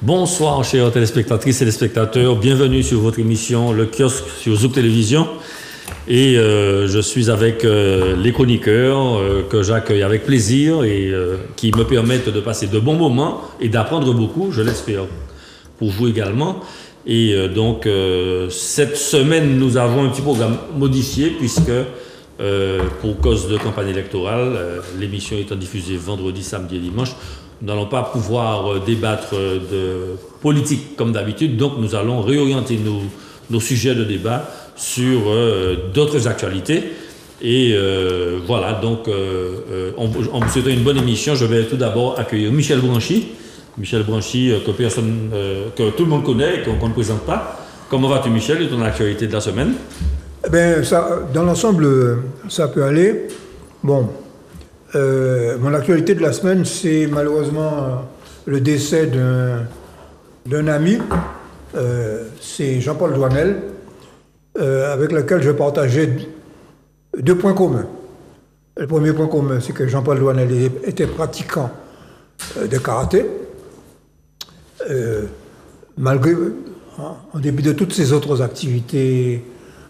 Bonsoir chers téléspectatrices et téléspectateurs, bienvenue sur votre émission Le Kiosque sur Zouk Télévision. Et je suis avec les chroniqueurs que j'accueille avec plaisir et qui me permettent de passer de bons moments et d'apprendre beaucoup, je l'espère, pour vous également. Et donc cette semaine, nous avons un petit programme modifié puisque pour cause de campagne électorale, l'émission étant diffusée vendredi, samedi et dimanche, nous n'allons pas pouvoir débattre de politique comme d'habitude, donc nous allons réorienter nos sujets de débat sur d'autres actualités. Et voilà, donc en vous souhaitant une bonne émission, je vais tout d'abord accueillir Michel Branchy. Michel Branchy, que tout le monde connaît et qu'on ne présente pas. Comment vas-tu, Michel, et ton actualité de la semaine? Eh bien, dans l'ensemble, ça peut aller. Bon, mon actualité de la semaine, c'est malheureusement le décès d'un ami. C'est Jean-Paul Douanel, avec lequel je partageais deux points communs. Le premier point commun, c'est que Jean-Paul Douanel était pratiquant de karaté, malgré, en dépit de toutes ses autres activités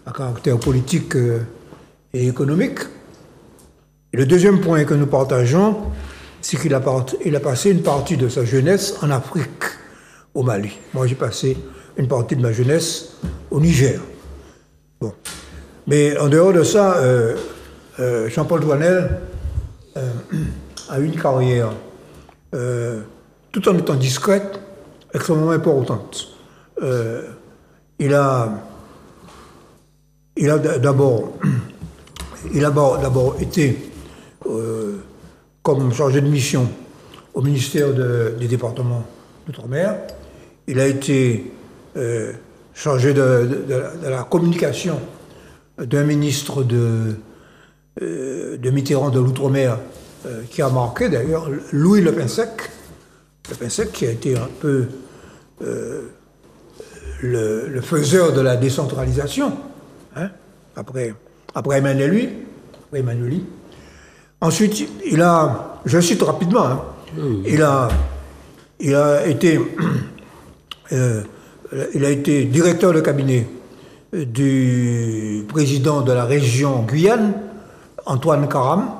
à caractère politique et économique. Et le deuxième point que nous partageons, c'est qu'il a passé une partie de sa jeunesse en Afrique, au Mali. Moi, j'ai passé une partie de ma jeunesse au Niger. Bon. Mais en dehors de ça, Jean-Paul Douanel a eu une carrière, tout en étant discrète, extrêmement importante. Il a d'abord été comme chargé de mission au ministère du département d'Outre-mer. Il a été chargé de la communication d'un ministre de Mitterrand de l'Outre-mer qui a marqué d'ailleurs Louis Le Pinsec. Le Pinsec qui a été un peu le faiseur de la décentralisation, hein, après Emmanuel Louis. Ensuite, je cite rapidement, hein, il a été directeur de cabinet du président de la région Guyane, Antoine Karam.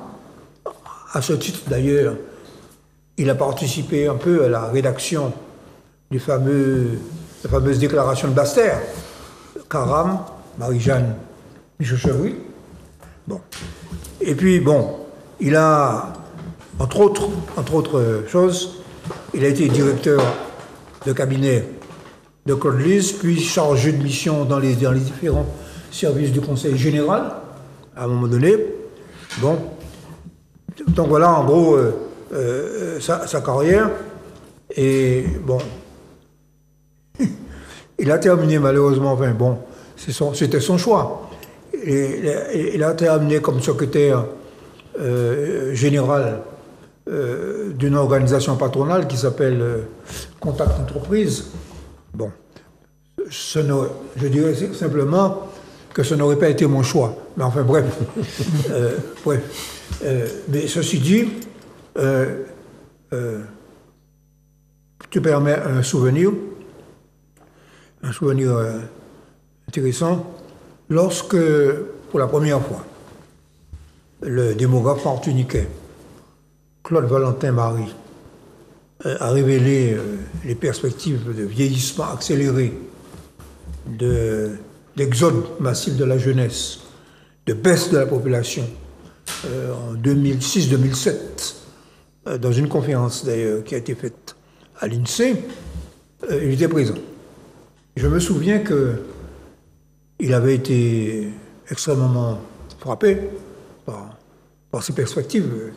À ce titre, d'ailleurs, il a participé un peu à la rédaction la fameuse déclaration de Basse-Terre. Karam, Marie-Jeanne Michaud-Chevry. Bon. Et puis, bon, il a, entre autres choses, il a été directeur de cabinet de Claude Lise, puis chargé de mission dans les différents services du Conseil général, à un moment donné. Bon. Donc voilà, en gros, sa carrière. Et bon, il a terminé malheureusement, enfin bon, c'était son choix. Il a terminé comme secrétaire général d'une organisation patronale qui s'appelle Contact Entreprise. Bon, je dirais simplement que ce n'aurait pas été mon choix. Mais enfin bref. Mais ceci dit, tu permets un souvenir intéressant, lorsque, pour la première fois, le démographe martiniquais Claude Valentin Marie a révélé les perspectives de vieillissement accéléré, d'exode massif de la jeunesse, de baisse de la population en 2006-2007, dans une conférence d'ailleurs qui a été faite à l'INSEE, il était présent. Je me souviens qu'il avait été extrêmement frappé par ces perspectives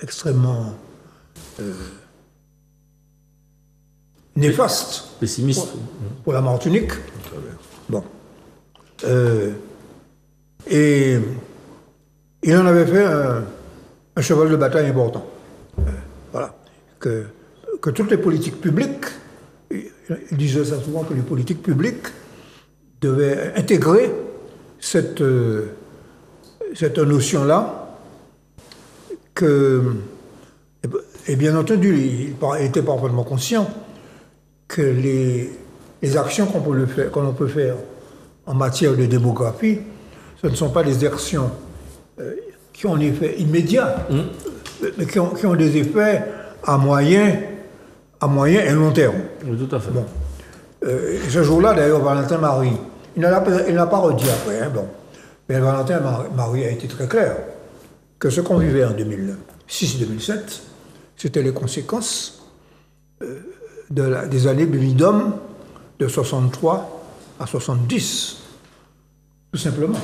extrêmement néfastes. Pessimiste. Pour la Martinique. Bon. Et il en avait fait un cheval de bataille important. Voilà. Que toutes les politiques publiques, il disait ça souvent, que les politiques publiques devaient intégrer cette notion-là, et bien entendu, il était parfaitement conscient que les actions qu'on peut faire en matière de démographie, ce ne sont pas des actions qui ont un effet immédiat, mais qui ont des effets à moyen et long terme. Oui, tout à fait. Bon. Ce jour-là, d'ailleurs, Valentin Marie, il n'a pas redit après, hein, bon. Mais Valentin Marie a été très clair que ce qu'on vivait en 2006-2007, c'était les conséquences des années Bumidum de 63 à 70, tout simplement.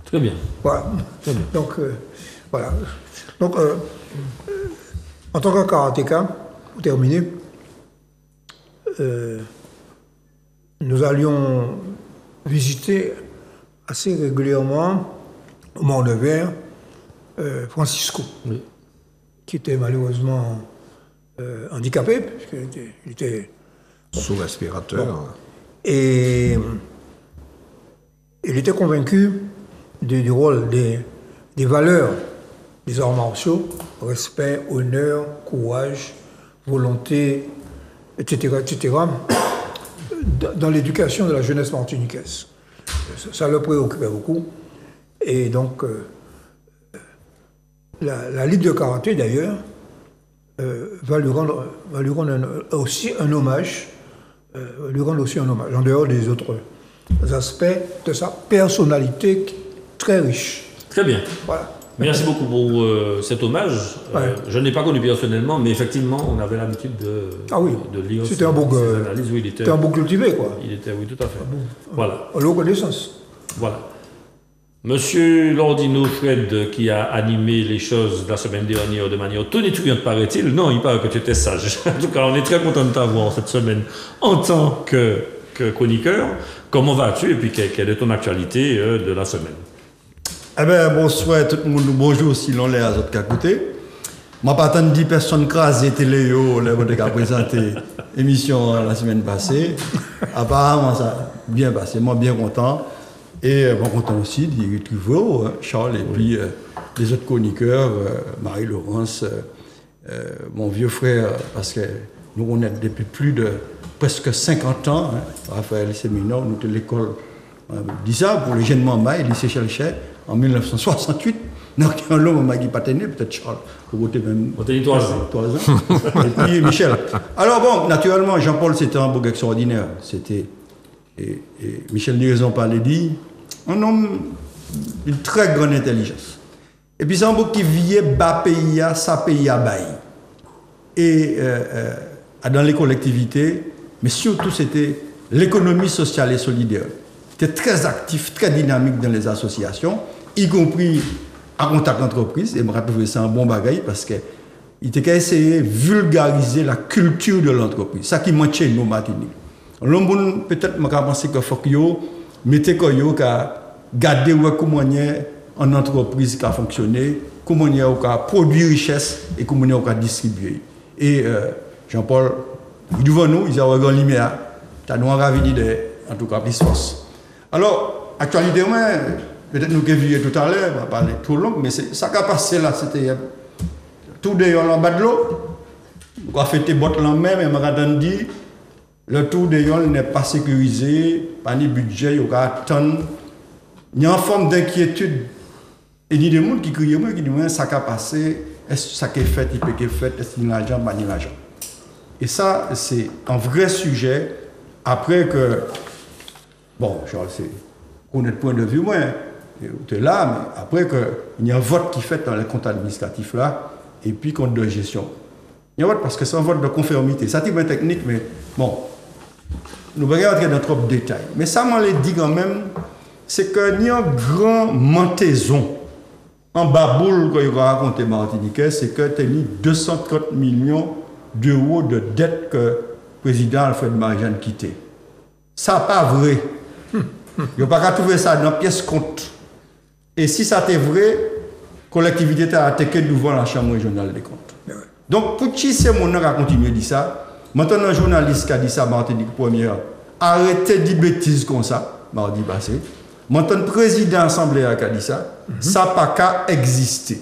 Très bien. Voilà. Très bien. Donc, voilà. Donc, en tant que karatéka, pour terminer, nous allions visiter assez régulièrement au Mont-de-Vert Francisco, Oui. qui était malheureusement handicapé, puisqu'il était Sous respirateur. Bon. Et il était convaincu du rôle des valeurs des arts martiaux, respect, honneur, courage, volonté, etc., dans l'éducation de la jeunesse martiniquaise. Ça le préoccupait beaucoup. Et donc, la Ligue de karaté, d'ailleurs, va lui rendre aussi un hommage, en dehors des autres aspects de sa personnalité très riche. Très bien. Voilà. Merci beaucoup pour cet hommage. Ouais. Je ne l'ai pas connu personnellement, mais effectivement, on avait l'habitude de lire C'était un beau ses analyses. Oui, c'était un beau cultivé, quoi. il était, oui, tout à fait. Voilà. À l'eau connaissance. Voilà. Monsieur Lordino Fred, qui a animé les choses la semaine dernière de manière tonitruante, paraît-il. Non, il paraît que tu étais sage. En tout cas, on est très content de t'avoir cette semaine en tant que chroniqueur. Comment vas-tu et puis quelle est ton actualité de la semaine? Eh bien, bonsoir tout le monde, bonjour si l'on l'a à autres qu'à côté. Je n'ai pas attendu 10 personnes crasées télé, qui a présenté l'émission la semaine passée. Apparemment, ça a bien passé, moi bien content. Et bon, content aussi d'y retrouver Charles et puis les autres chroniqueurs, Marie-Laurence, mon vieux frère, parce que nous on est depuis plus de presque 50 ans, Raphaël Séminaire, nous de l'école, dit ça pour le jeune Mamba, il lycée Chelchet, en 1968. Donc, un homme qui pas tenu, peut-être Charles, pour voter même. On t'a dit 3 ans. 3 ans. Et puis Michel. Alors bon, naturellement, Jean-Paul, c'était un beau gars extraordinaire. C'était. Et Michel Niraison parlait dit, un homme d'une très grande intelligence. Et puis c'est un beau qui vivait bas pays, ça pays à bail. Et dans les collectivités, mais surtout c'était l'économie sociale et solidaire. Il était très actif, très dynamique dans les associations, y compris à contact d'entreprise. Et je me rappelle c'est un bon bagaille parce qu'il était qu'à essayer de vulgariser la culture de l'entreprise. Ça qui manque chez nous, Martinique. L'homme peut-être m'a pensé que faut que yo mettez que yo qu'à garder comment en entreprise qui a fonctionné, comment y a produit richesse et comment y a distribuer. Et Jean-Paul, devant nous, ils ont un lumière. T'as nous envie de en tout cas plus force. Alors actualité peut-être nous qui vu tout à l'heure, on va parler trop long, mais ça qui a passé là, c'était tout dehors en bas de l'eau. On a fait tes bottes en main, mais on m'a dit le tour de Yon n'est pas sécurisé, pas ni budget, il y a attendre. Il y a une forme d'inquiétude. Et il y a des gens qui crient, qui disent, ça a passé, est-ce que ça qui est fait, il peut être fait, est-ce qu'il y a l'argent, pas ni l'argent. Et ça, c'est un vrai sujet, après que, bon, je sais, connaître point de vue, moi, tu es là, mais après qu'il y a un vote qui est fait dans les comptes administratifs là, et puis compte de gestion. Il y a un vote parce que c'est un vote de conformité. Ça, c'est bien technique, mais bon. Nous ne allons pas rentrer dans trop de détails. Mais ça, moi, je dis quand même, c'est qu'il y a une grande mentaison en baboule qu'il va raconter Martiniquais, c'est que tu as mis 230 millions d'euros de dettes que le président Alfred Marijan a quitté. Ça n'est pas vrai. Il n'y a pas qu'à trouver ça dans la pièce compte. Et si ça était vrai, la collectivité a attaqué devant la Chambre régionale des comptes. Donc, pour qui c'est mon nom à continuer à dire ça? Maintenant, un journaliste qui a dit ça, Martinique Première, arrêtez de dire bêtises comme ça, mardi passé. Maintenant, le président de l'Assemblée qui a dit ça, ça n'a pas qu'à exister.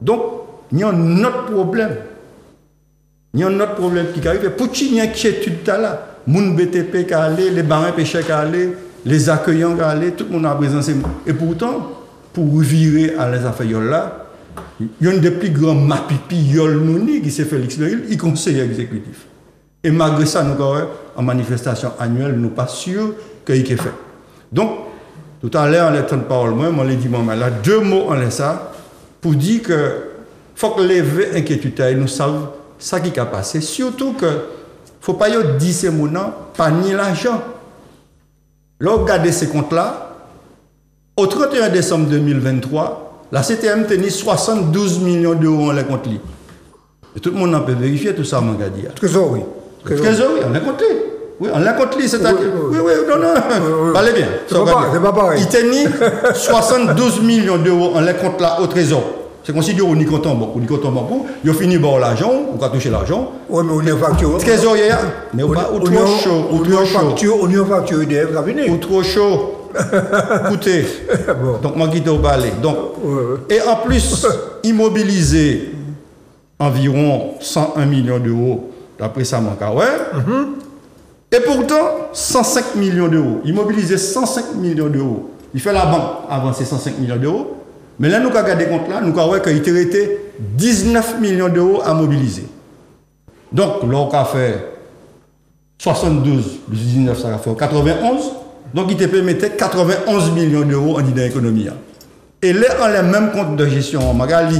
Donc, il y a un autre problème. Il y a un autre problème qui arrive. Pour qu'il y ait une inquiétude là, moun BTP qui allé, les barins pêcheurs qui allé, les accueillants qui allé, tout le monde a présenté. Et pourtant, pour virer à les affaires là, il y a un des plus grands mapipi yol nouni qui c'est Félix Leril, il conseiller exécutif. Et malgré ça, nous en manifestation annuelle, nous pas sûrs qu'il est fait. Donc, tout à l'heure, en les temps de parole, moi, je l'ai dit, là, 2 mots en ça, pour dire que faut que lever inquiétude et nous savons ça qui a passé. Surtout que faut pas dire ces mots non, pas ni l'argent. Là, regardez ces comptes-là. Au 31 décembre 2023, la CTM tenait 72 millions d'euros en les comptes. Et tout le monde peut vérifier tout ça, mon gars. Trésorerie. Trésorerie, on l'a compté. Oui, on l'a compté, c'est-à-dire. Oui, non. Allez bien. C'est pas pareil. Il tenait 72 millions d'euros en les comptes là au trésor. C'est considéré qu'on y compte beaucoup. On y compte beaucoup. Il a fini par l'argent, on va toucher l'argent. Oui, mais on est facture. Trésorier, mais on pas trop chaud. On est facture IDF cabinet. Ou trop chaud. Écoutez. Bon. Donc, moi, qui te parler. Donc, et en plus, immobiliser environ 101 millions d'euros, d'après ça, mon cas, ouais. Et pourtant, 105 millions d'euros. Immobiliser 105 millions d'euros. Il fait la banque avancer 105 millions d'euros. Mais là, nous avons regardé compte là, nous avons vu qu'il y avait 19 millions d'euros à mobiliser. Donc, là, on a fait 72 plus 19, ça a fait 91. Donc, il te permettait 91 millions d'euros en économie. Et là, on a le même compte de gestion, Magali,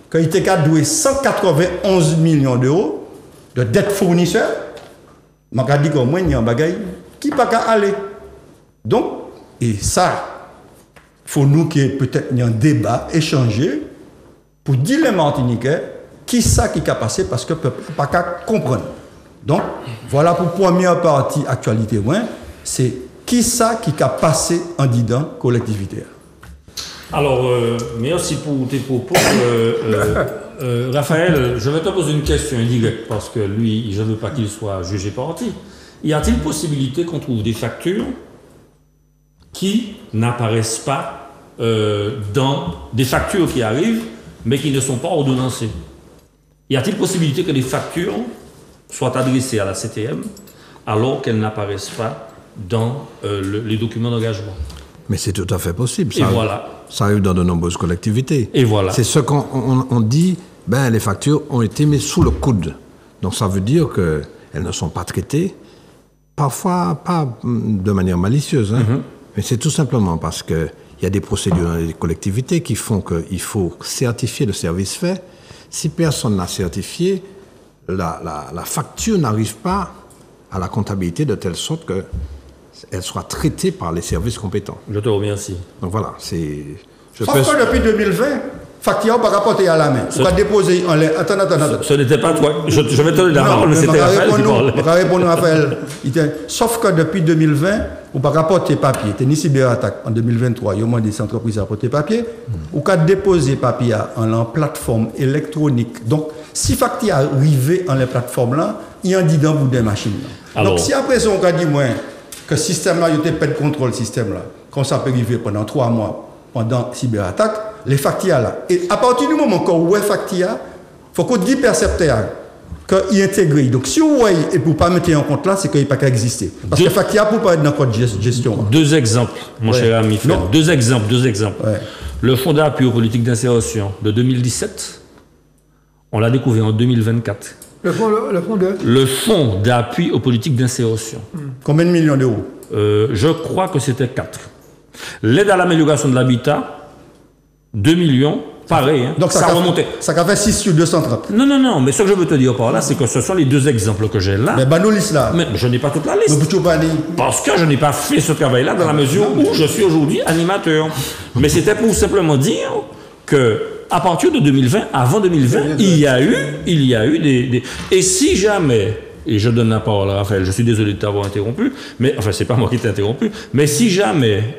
quand il était doué 191 millions d'euros de dettes fournisseurs, Magali, au moins, il y a un bagage qui n'a pas aller. Donc, et ça, il faut nous qu'il y ait peut-être un débat, échanger, pour dire les Martiniquais qui ça qui a passé parce que le peuple n'a pas comprendre. Donc, voilà pour la première partie actualité, c'est qui ça qui a passé en disant collectivité. Alors, merci pour tes propos. Raphaël, je vais te poser une question indirecte parce que lui, je ne veux pas qu'il soit jugé parti. Y a-t-il possibilité qu'on trouve des factures qui n'apparaissent pas dans des factures qui arrivent, mais qui ne sont pas ordonnancées? Y a-t-il possibilité que les factures soient adressées à la CTM alors qu'elles n'apparaissent pas dans les documents d'engagement? Mais c'est tout à fait possible. Et voilà. Ça arrive dans de nombreuses collectivités. Et voilà. C'est ce qu'on dit, les factures ont été mises sous le coude. Donc ça veut dire qu'elles ne sont pas traitées, parfois pas de manière malicieuse, mais c'est tout simplement parce qu'il y a des procédures dans les collectivités qui font qu'il faut certifier le service fait. Si personne n'a certifié, la facture n'arrive pas à la comptabilité de telle sorte qu'elle soit traitée par les services compétents. Je te remercie. Donc voilà, c'est... Sauf que depuis 2020, facture par rapport à la main. On va déposer en l'air. Attends. Ce n'était pas toi. Je vais te donner la parole, mais c'était Raphaël qui parlait. On va répondre à Raphaël. Sauf que depuis 2020, on va rapporter tes papiers. Tu as une cyberattaque en 2023. Il y a au moins des entreprises à rapporter papiers. On va déposer papier en plateforme électronique. Donc, si facture arrive en les plateformes là, il y a un dit dans bout des machines. Donc, si après on a dit que le système là, il n'y a pas de contrôle système là, quand ça peut arriver pendant 3 mois, pendant cyberattaque, les factures là. Et à partir du moment où on facture, il faut qu'on dise percepteur qu'il intègre. Donc si vous voyez et pour ne pas mettre en compte là, c'est qu'il n'y a pas qu'à exister. Parce que facture pour pas être dans le code de gestion. 2 exemples, mon cher ami. 2 exemples. Ouais. Le fonds d'appui aux politiques d'insertion de 2017, on l'a découvert en 2024. Le fonds d'appui aux politiques d'insertion. Combien de millions d'euros? Je crois que c'était 4. L'aide à l'amélioration de l'habitat, 2 millions, pareil. Donc ça remontait. Ça a fait 6 sur 230. Non, mais ce que je veux te dire par là, c'est que ce sont les 2 exemples que j'ai là. Mais nous liste là. Mais je n'ai pas toute la liste. Parce que je n'ai pas fait ce travail-là dans la mesure où je suis aujourd'hui animateur. Mais c'était pour simplement dire que à partir de 2020, avant 2020, il y a eu des... Et si jamais... Et je donne la parole à Raphaël, je suis désolé de t'avoir interrompu, mais enfin, c'est pas moi qui t'ai interrompu, mais si jamais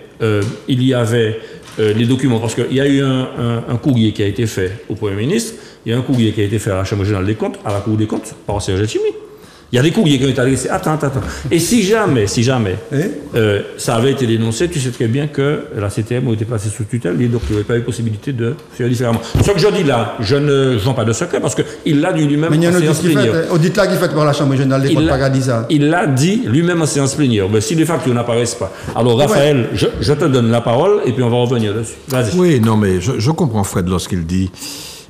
il y avait les documents, parce qu'il y a eu un courrier qui a été fait au Premier ministre, il y a un courrier qui a été fait à la Chambre générale des comptes, à la Cour des comptes, par Serge Chimi, Il y a des courriers qui ont été adressés. Attends. Et si jamais, ça avait été dénoncé, tu sais très bien que la CTM a été placée sous tutelle et donc il n'y avait pas eu possibilité de faire différemment. Ce que je dis là, je ne vends pas de secret parce qu'il l'a dit lui-même Mais il y a en un séance plénière. audit là qui fait par la Chambre régionale des comptes Paradisa. Il l'a dit lui-même en séance plénière. Mais si les factures n'apparaissent pas. Alors Raphaël, je te donne la parole et puis on va revenir dessus. Vas-y. Oui, non, mais je comprends Fred lorsqu'il dit,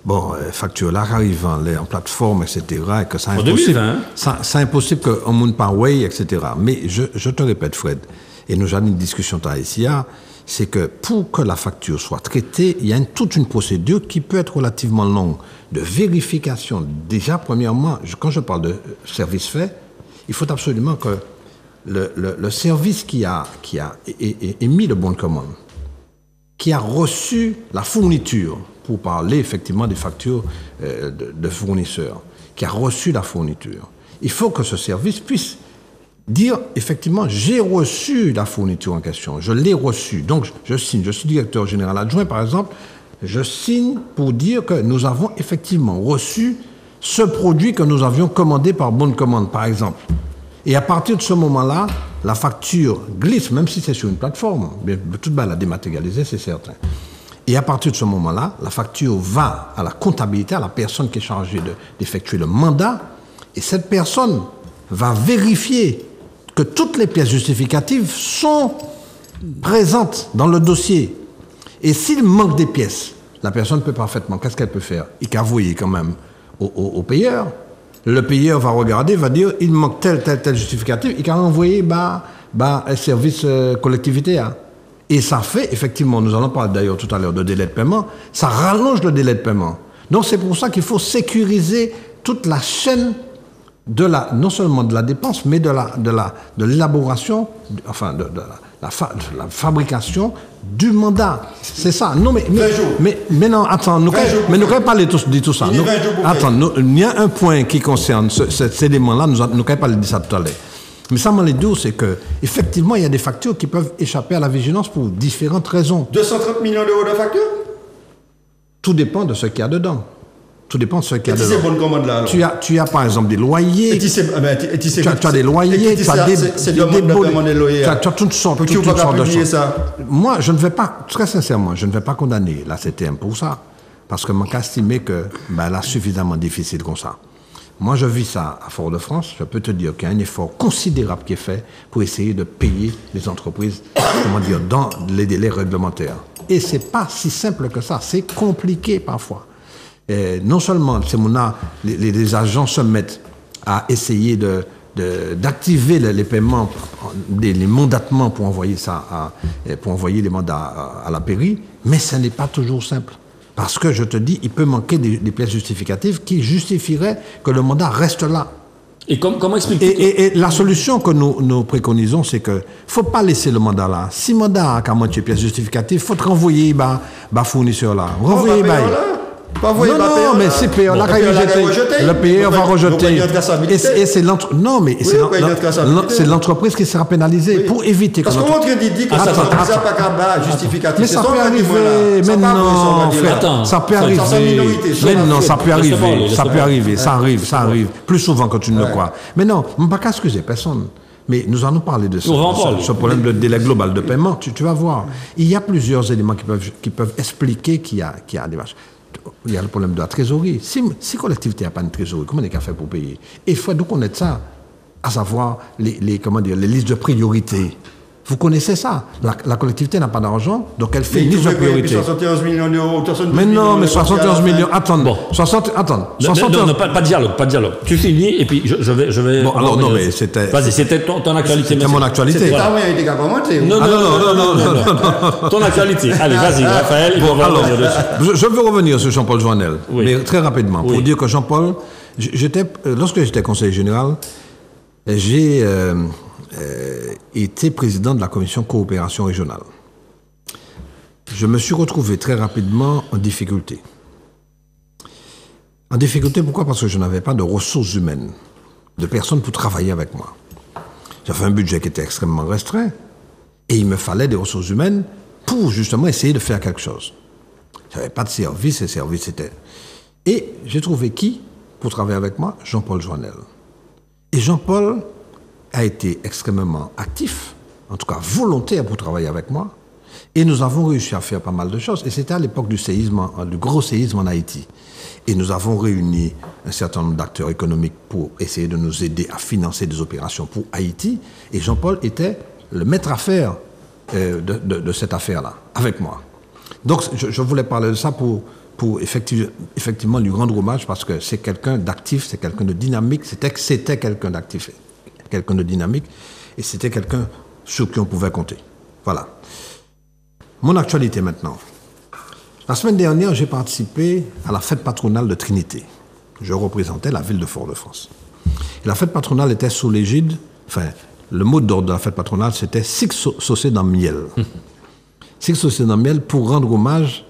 bon, facture là arrive en plateforme, etc., et que c'est impossible. C'est impossible qu'on ne monte pas way, etc. Mais je te répète, Fred, et nous avons une discussion ici, c'est que pour que la facture soit traitée, il y a toute une procédure qui peut être relativement longue de vérification. Déjà, premièrement, quand je parle de service fait, il faut absolument que le service qui a émis le bon de commande, qui a reçu la fourniture, pour parler effectivement des factures de fournisseurs, qui a reçu la fourniture, il faut que ce service puisse dire effectivement j'ai reçu la fourniture en question, je l'ai reçue, donc je signe, je suis directeur général adjoint par exemple, je signe pour dire que nous avons effectivement reçu ce produit que nous avions commandé par bonne commande par exemple. Et à partir de ce moment-là, la facture glisse, même si c'est sur une plateforme, mais tout va la dématérialiser, c'est certain. Et à partir de ce moment-là, la facture va à la comptabilité, à la personne qui est chargée d'effectuer le mandat, et cette personne va vérifier que toutes les pièces justificatives sont présentes dans le dossier. Et s'il manque des pièces, la personne peut parfaitement, qu'est-ce qu'elle peut faire? Il peut envoyer quand même au payeur. Le payeur va regarder, va dire, il manque tel justificatif, il peut envoyer un service collectivité. Et ça fait, effectivement, nous allons parler d'ailleurs tout à l'heure de délai de paiement, ça rallonge le délai de paiement. Donc c'est pour ça qu'il faut sécuriser toute la chaîne non seulement de la dépense, mais de l'élaboration, enfin de la fabrication du mandat. C'est ça. Non, mais non, attends, nous ne pas de tout ça. Attends, il y a un point qui concerne cet élément-là, nous ne pas parler de ça tout à l'heure. Mais ça, les deux, c'est qu'effectivement, il y a des factures qui peuvent échapper à la vigilance pour différentes raisons. 230 millions d'euros de factures? Tout dépend de ce qu'il y a dedans. Tout dépend de ce qu'il y a dedans. Et si c'est bonne commande là alors? Tu as par exemple des loyers. Tu as des loyers, tu as des toutes sortes de choses. Moi, je ne vais pas, très sincèrement, je ne vais pas condamner la CTM pour ça. Parce que je estimé qu'elle a suffisamment difficile comme ça. Moi, je vis ça à Fort-de-France. Je peux te dire qu'il y a un effort considérable qui est fait pour essayer de payer les entreprises, dans les délais réglementaires. Et c'est pas si simple que ça. C'est compliqué parfois. Et non seulement les agents se mettent à essayer d'activer les paiements, les mandatements pour envoyer les mandats à la pairie, mais ce n'est pas toujours simple. Parce que je te dis, il peut manquer des pièces justificatives qui justifieraient que le mandat reste là. Et comment expliquer et la solution que nous préconisons, c'est que faut pas laisser le mandat là. Si le mandat a qu'à moitié pièces justificatives, faut te renvoyer fournisseur là. Renvoyer non, mais c'est payeur là le payeur va rejeter. Et c'est l'entreprise qui sera pénalisée pour éviter. Parce qu'on dit que ça pas justificatif. Mais ça peut arriver. Maintenant, ça peut arriver. Maintenant, ça peut arriver. Ça peut arriver. Ça arrive plus souvent que tu ne le crois. Mais non, on ne va pas excuser personne. Mais nous allons parler de ce problème de délai global de paiement. Tu vas voir. Il y a plusieurs éléments qui peuvent expliquer qu'il y a des marches. Il y a le problème de la trésorerie. Si la collectivité n'a pas de trésorerie, comment est-ce qu'elle fait pour payer? Et il faut donc connaître ça, à savoir les listes de priorité. Vous connaissez ça. La collectivité n'a pas d'argent, donc elle fait une liste de priorité. 71 millions d'euros. Mais non, mais 71 millions. Attends. Bon. Non, pas de dialogue. Tu finis et puis je vais. Bon, alors non, mais c'était. Vas-y, c'était ton actualité. C'était mon actualité. C'était pas moyen de commenter. Non. Ton actualité. Allez, vas-y, Raphaël. Je veux revenir sur Jean-Paul Joannel, mais très rapidement, pour dire que Jean-Paul, lorsque j'étais conseiller général, j'ai été président de la commission coopération régionale. Je me suis retrouvé très rapidement en difficulté. En difficulté, pourquoi? Parce que je n'avais pas de ressources humaines, de personnes pour travailler avec moi. J'avais un budget qui était extrêmement restreint et il me fallait des ressources humaines pour justement essayer de faire quelque chose. Je n'avais pas de service, et service était... Et j'ai trouvé qui pour travailler avec moi? Jean-Paul Joannel. Et Jean-Paul a été extrêmement actif, en tout cas volontaire pour travailler avec moi. Et nous avons réussi à faire pas mal de choses. Et c'était à l'époque du séisme, du gros séisme en Haïti. Et nous avons réuni un certain nombre d'acteurs économiques pour essayer de nous aider à financer des opérations pour Haïti. Et Jean-Paul était le maître à faire de cette affaire-là, avec moi. Donc, je voulais parler de ça pour effectivement lui rendre hommage, parce que c'est quelqu'un d'actif, c'est quelqu'un de dynamique, c'était quelqu'un d'actif, quelqu'un de dynamique, et c'était quelqu'un sur qui on pouvait compter. Voilà. Mon actualité maintenant. La semaine dernière, j'ai participé à la fête patronale de Trinité. Je représentais la ville de Fort-de-France. Et la fête patronale était sous l'égide, le mot d'ordre de la fête patronale, c'était Six saucés dans miel. Six saucés dans miel pour rendre hommage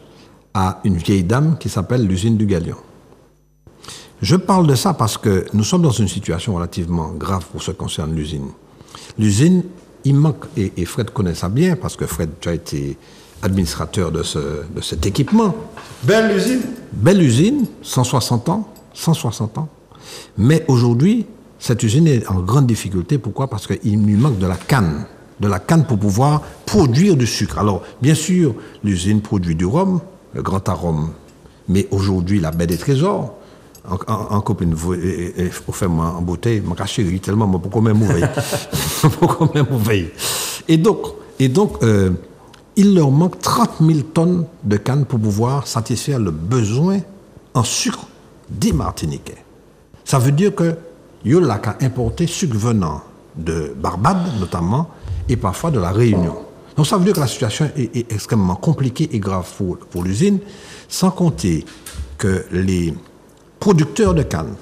à une vieille dame qui s'appelle l'usine du Galion. Je parle de ça parce que nous sommes dans une situation relativement grave pour ce qui concerne l'usine. L'usine, il manque, et Fred connaît ça bien, parce que Fred, tu as été administrateur de cet équipement. Belle usine. Belle usine, 160 ans. Mais aujourd'hui, cette usine est en grande difficulté. Pourquoi? Parce qu'il lui manque de la canne pour pouvoir produire du sucre. Alors, bien sûr, l'usine produit du rhum, le grand arôme. Mais aujourd'hui, la baie des trésors, en copine, au fait, moi, en bouteille, ma chérie, tellement, moi, pourquoi même ouvrir? Et donc, il leur manque 30 000 tonnes de canne pour pouvoir satisfaire le besoin en sucre des Martiniquais. Ça veut dire que il n'y a qu'à importer sucre venant de Barbade, notamment, et parfois de la Réunion. Donc ça veut dire que la situation est extrêmement compliquée et grave pour l'usine, sans compter que les producteurs de canne,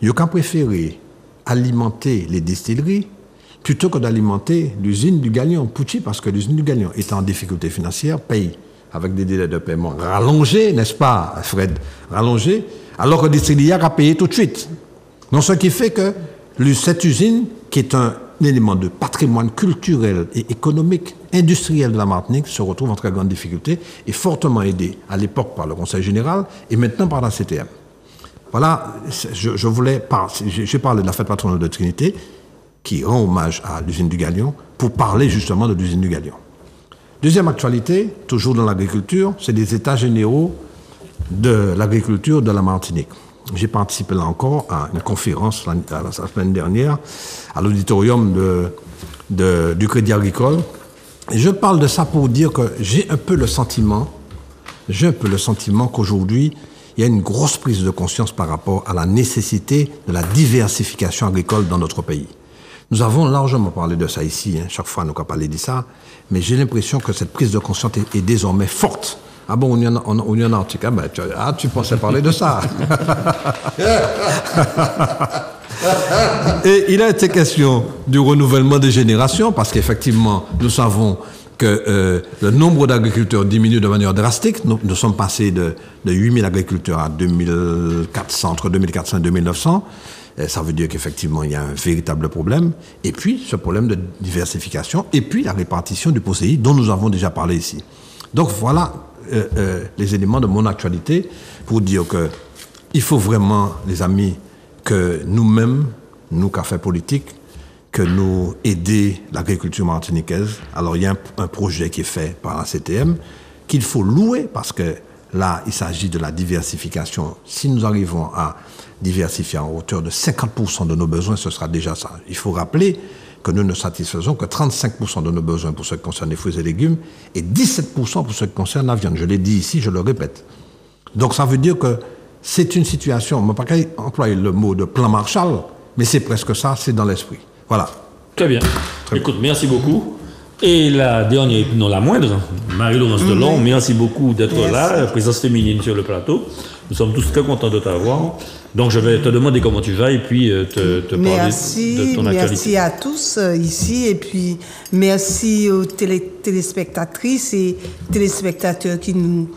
ils ont qu'à préférer alimenter les distilleries plutôt que d'alimenter l'usine du Galion. Pouchi, parce que l'usine du Galion est en difficulté financière, paye avec des délais de paiement rallongés, n'est-ce pas, Fred? Rallongés, alors que le distillerie a payé tout de suite. Donc ce qui fait que cette usine, qui est un élément de patrimoine culturel et économique, industriel de la Martinique, se retrouve en très grande difficulté et fortement aidée à l'époque par le Conseil général et maintenant par la CTM. Voilà, j'ai parlé de la fête patronale de Trinité, qui rend hommage à l'usine du Galion, pour parler justement de l'usine du Galion. Deuxième actualité, toujours dans l'agriculture, c'est les états généraux de l'agriculture de la Martinique. J'ai participé là encore à une conférence la semaine dernière à l'auditorium du Crédit Agricole. Et je parle de ça pour dire que j'ai un peu le sentiment qu'aujourd'hui, il y a une grosse prise de conscience par rapport à la nécessité de la diversification agricole dans notre pays. Nous avons largement parlé de ça ici, chaque fois nous avons parlé de ça, mais j'ai l'impression que cette prise de conscience est désormais forte. Ah bon, on y en a un article. Tu pensais parler de ça. Et il a été question du renouvellement des générations, parce qu'effectivement, nous savons que le nombre d'agriculteurs diminue de manière drastique. Nous sommes passés de 8 000 agriculteurs à 2400, entre 2400 et 2900. Ça veut dire qu'effectivement, il y a un véritable problème. Et puis, ce problème de diversification, et puis la répartition du POSEI, dont nous avons déjà parlé ici. Donc voilà les éléments de mon actualité pour dire qu'il faut vraiment, les amis, que nous-mêmes, nous, café politique, que nous aider l'agriculture martiniquaise. Alors, il y a un projet qui est fait par la CTM qu'il faut louer, parce que là, il s'agit de la diversification. Si nous arrivons à diversifier en hauteur de 50% de nos besoins, ce sera déjà ça. Il faut rappeler que nous ne satisfaisons que 35% de nos besoins pour ce qui concerne les fruits et légumes et 17% pour ce qui concerne la viande. Je l'ai dit ici, je le répète. Donc ça veut dire que c'est une situation, on ne peut pas employer le mot de plan Marshall, mais c'est presque ça, c'est dans l'esprit. Voilà. Très bien. Écoute, merci beaucoup. Et la dernière, non la moindre, Marie-Laurence Delon, merci beaucoup d'être là, présence féminine sur le plateau. Nous sommes tous très contents de t'avoir. Donc je vais te demander comment tu vas et puis te parler de ton actualité. Merci à tous ici et puis merci aux téléspectatrices et téléspectateurs qui nous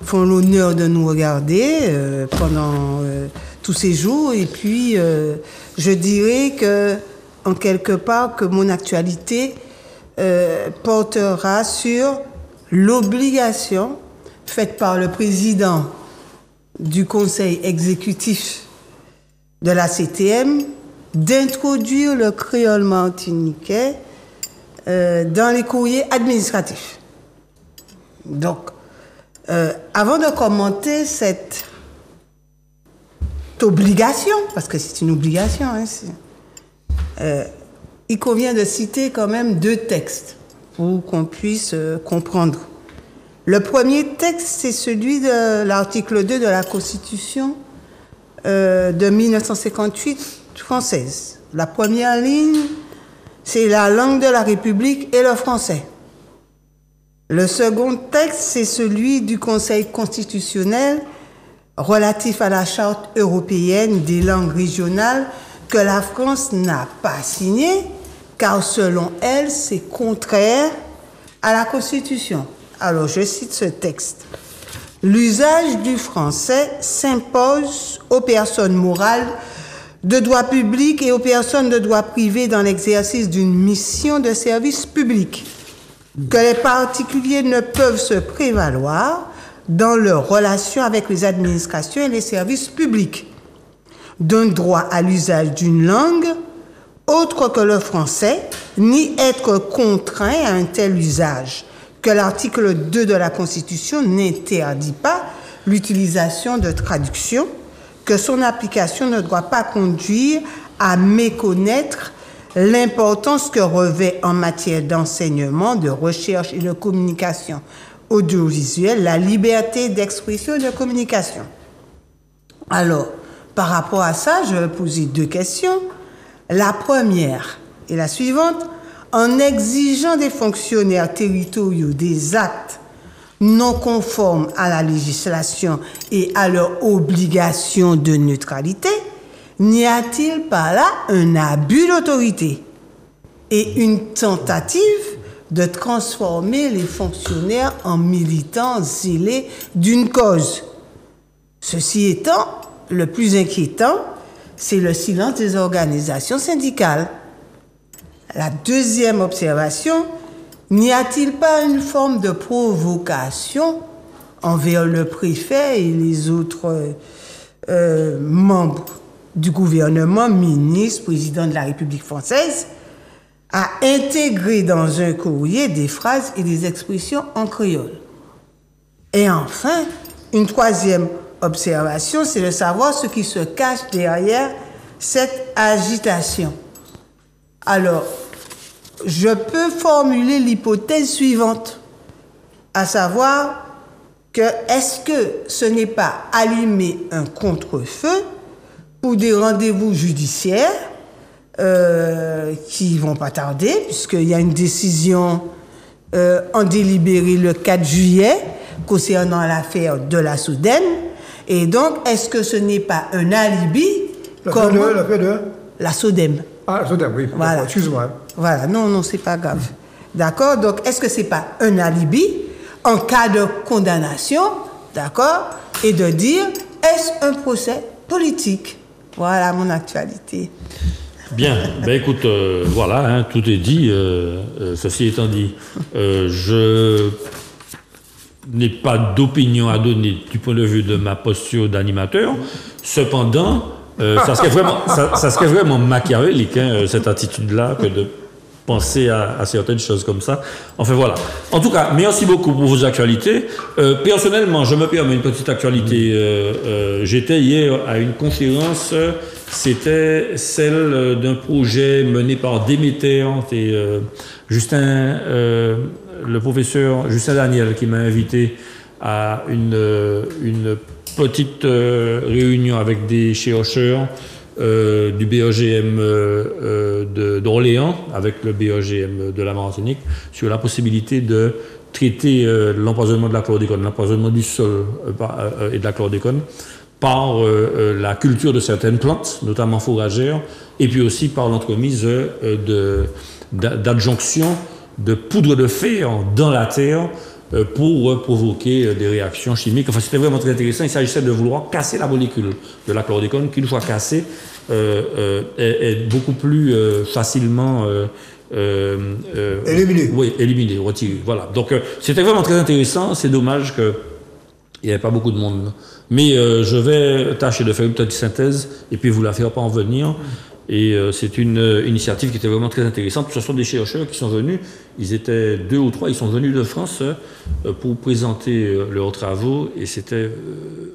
font l'honneur de nous regarder pendant tous ces jours. Et puis je dirais que, en quelque part, que mon actualité portera sur l'obligation faite par le président du conseil exécutif de la CTM d'introduire le créole martiniquais dans les courriers administratifs. Donc, avant de commenter cette obligation, parce que c'est une obligation, hein, il convient de citer quand même 2 textes pour qu'on puisse comprendre. Le premier texte, c'est celui de l'article 2 de la Constitution de 1958 française. La première ligne, c'est la langue de la République et le français. Le second texte, c'est celui du Conseil constitutionnel relatif à la Charte européenne des langues régionales que la France n'a pas signé, car selon elle, c'est contraire à la Constitution. Alors, je cite ce texte. L'usage du français s'impose aux personnes morales de droit public et aux personnes de droit privé dans l'exercice d'une mission de service public, que les particuliers ne peuvent se prévaloir dans leurs relations avec les administrations et les services publics d'un droit à l'usage d'une langue autre que le français, ni être contraint à un tel usage, que l'article 2 de la Constitution n'interdit pas l'utilisation de traductions, que son application ne doit pas conduire à méconnaître l'importance que revêt en matière d'enseignement, de recherche et de communication audiovisuelle la liberté d'expression et de communication. Alors, par rapport à ça, je vais poser 2 questions. La première est la suivante. En exigeant des fonctionnaires territoriaux des actes non conformes à la législation et à leur obligation de neutralité, n'y a-t-il pas là un abus d'autorité et une tentative de transformer les fonctionnaires en militants zélés d'une cause? Ceci étant, le plus inquiétant, c'est le silence des organisations syndicales. La deuxième observation, n'y a-t-il pas une forme de provocation envers le préfet et les autres membres du gouvernement, ministre, président de la République française, à intégrer dans un courrier des phrases et des expressions en créole? Et enfin, une troisième observation, c'est de savoir ce qui se cache derrière cette agitation. Alors, je peux formuler l'hypothèse suivante, à savoir que est-ce que ce n'est pas allumer un contre-feu pour des rendez-vous judiciaires qui vont pas tarder, puisqu'il y a une décision en délibéré le 4 juillet concernant l'affaire de la SODEM. Et donc, est-ce que ce n'est pas un alibi comme la SODEM? Ah, la SODEM, oui. Voilà. Excuse-moi. Voilà, non, c'est pas grave. D'accord? Donc, est-ce que c'est pas un alibi en cas de condamnation, d'accord? Et de dire, est-ce un procès politique? Voilà mon actualité. Bien, ben écoute, voilà, hein, tout est dit. Ceci étant dit, je n'ai pas d'opinion à donner du point de vue de ma posture d'animateur. Cependant, ça serait vraiment machiavélique, hein, cette attitude-là, que de penser à certaines choses comme ça. Enfin voilà. En tout cas, merci beaucoup pour vos actualités. Personnellement, je me permets une petite actualité. J'étais hier à une conférence, c'était celle d'un projet mené par Déméter et Justin, le professeur Justin Daniel, qui m'a invité à une petite réunion avec des chercheurs du BEGM d'Orléans avec le BEGM de la Martinique sur la possibilité de traiter l'empoisonnement de la chlordécone, l'empoisonnement du sol et de la chlordécone par la culture de certaines plantes, notamment fourragères, et puis aussi par l'entremise d'adjonction de poudre de fer dans la terre pour provoquer des réactions chimiques. Enfin, c'était vraiment très intéressant. Il s'agissait de vouloir casser la molécule de la chlordécone, qui, une fois cassée, est beaucoup plus facilement éliminée. Oui, éliminée, retirée. Voilà. Donc, c'était vraiment très intéressant. C'est dommage qu'il n'y avait pas beaucoup de monde. Mais je vais tâcher de faire une petite synthèse et puis vous la faire parvenir. Et c'est une initiative qui était vraiment très intéressante. Ce sont des chercheurs qui sont venus, ils étaient 2 ou 3, ils sont venus de France pour présenter leurs travaux et c'était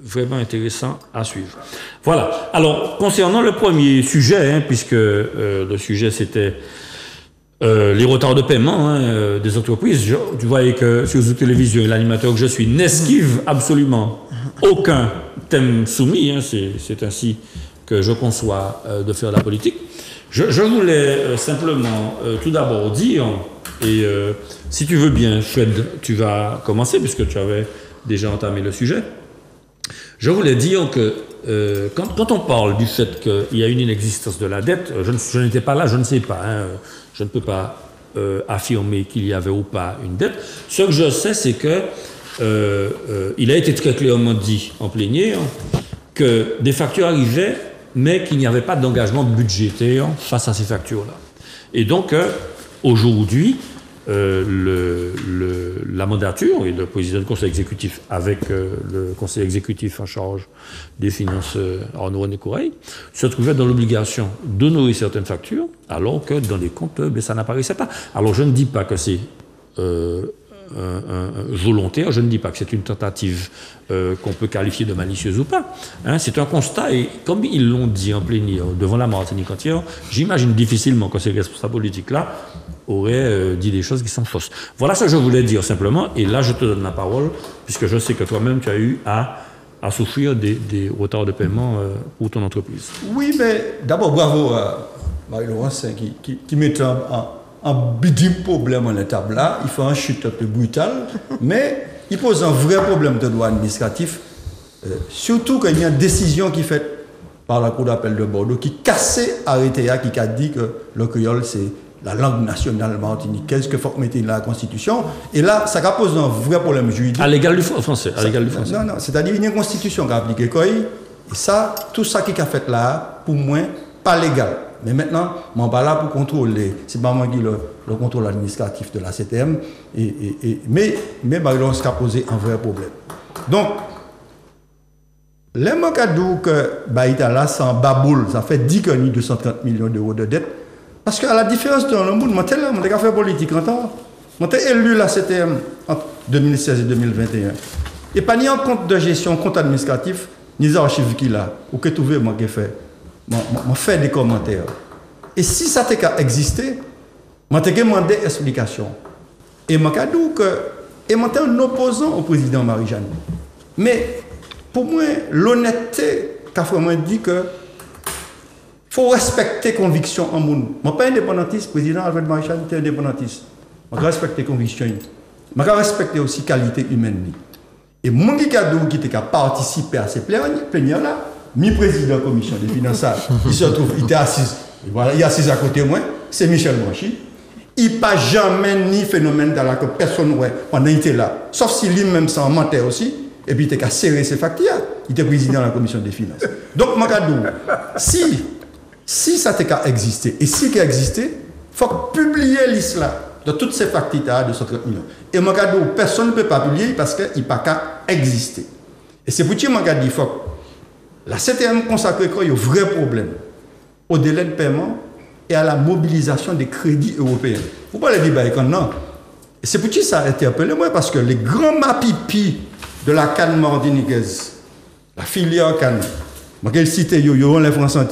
vraiment intéressant à suivre. Voilà. Alors, concernant le premier sujet, puisque le sujet c'était les retards de paiement des entreprises, tu voyais que sur Zouk Télévision, l'animateur que je suis n'esquive absolument aucun thème soumis, c'est ainsi que je conçois de faire la politique. Je voulais simplement tout d'abord dire, et si tu veux bien, Fred, tu vas commencer puisque tu avais déjà entamé le sujet. Je voulais dire que quand on parle du fait qu'il y a une inexistence de la dette, je n'étais pas là, je ne sais pas, je ne peux pas affirmer qu'il y avait ou pas une dette. Ce que je sais, c'est que il a été très clairement dit en plénière que des factures arrivaient mais qu'il n'y avait pas d'engagement budgétaire face à ces factures-là. Et donc, aujourd'hui, la mandature et le président du conseil exécutif avec le conseil exécutif en charge des finances, Arnaud Nécoureil, se trouvaient dans l'obligation d'honorer certaines factures, alors que dans les comptes, ça n'apparaissait pas. Alors, je ne dis pas que c'est volontaire, je ne dis pas que c'est une tentative qu'on peut qualifier de malicieuse ou pas. C'est un constat et comme ils l'ont dit en plénière devant la Martinique entière, j'imagine difficilement que ces responsables politiques-là auraient dit des choses qui sont fausses. Voilà ce que je voulais dire simplement et là je te donne la parole puisque je sais que toi-même tu as eu à souffrir des retards de paiement pour ton entreprise. Oui, mais d'abord bravo à Marie-Laurence qui met un bidime problème en étape là, il fait un chute un peu brutal, mais il pose un vrai problème de droit administratif, surtout qu'il y a une décision qui est faite par la Cour d'appel de Bordeaux qui cassait arrêté qui a dit que le créole c'est la langue nationale martiniquaise, que faut mettre dans la Constitution, et là ça pose un vrai problème juridique. À l'égal du français. À l'égal du français. Non, c'est-à-dire une constitution qui a appliqué et ça, tout ça qui a fait là, pour moi, pas légal. Mais maintenant, je ne suis pas là pour contrôler. C'est pas moi qui le contrôle administratif de la CTM. Mais Marie-Laurence a posé un vrai problème. Donc, les Mancadou que Baïta là, c'est un baboule. Ça fait 10 connues 230 millions d'euros de dette. Parce qu'à la différence de le monde, je suis fait politique en temps. Je suis élu la CTM entre 2016 et 2021. Et pas ni en compte de gestion, compte administratif, ni les archives qu'il a, ou que tout veut, moi, qui fait. Je fais des commentaires. Et si ça n'a existé, je vais demander des explications. Et je dis que je suis un opposant au président Marie-Jeanne. Mais pour moi, l'honnêteté, qu'a dit que faut respecter les convictions en monde. Je ne suis pas indépendantiste, le président Alfred Marie-Jeanne était indépendantiste. Je respecte les convictions. Je respecte aussi la qualité humaine. Et mon qui a participé à ces plénières-là, mi-président de la commission des finances, il se trouve, il était assis, voilà, il est assis à côté de moi, c'est Michel Branchi. Il n'y a pas jamais ni phénomène dans lequel personne ouais, pendant qu'il était là, sauf si lui-même s'en mentait aussi, et puis il était qu'à serrer ses factures, il était président de la commission des finances. Donc, Magadou, si ça n'a existé, et si ça a existé, il faut publier l'islam de toutes ces factures de 130 millions. Et Magadou, personne ne peut pas publier parce qu'il n'y a pas qu'à exister. Et c'est pour ça que Magadou, il faut la CTM consacre un vrai problème au délai de paiement et à la mobilisation des crédits européens. Vous parlez du bail non. C'est pour ça que ça a interpellé moi parce que les grands mapipis de la canne martiniquaise, la filière canne, je vais citer yo les Français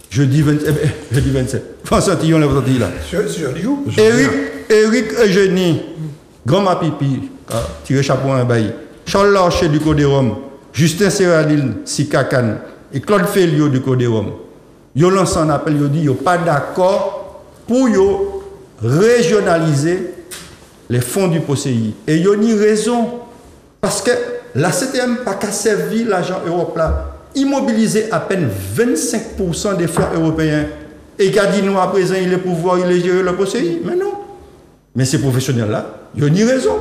jeudi 27. Français yo les Français là. Eric Eugénie, grand mapipi, tiré chapeau un bail. Charles Larcher du Codérum. Justin Serradine, Sikakan et Claude Félio du Codérum. Ils lancent un appel, ils disent qu'ils ne sont pas d'accord pour régionaliser les fonds du POSEI. Et ils ont une raison. Parce que la CTM n'a pas servi l'argent européen. Immobiliser à peine 25% des fonds européens. Et qu'a dit nous à présent, il est pouvoir, il est gérer le POSEI. Mais non. Mais ces professionnels-là, ils ont une raison.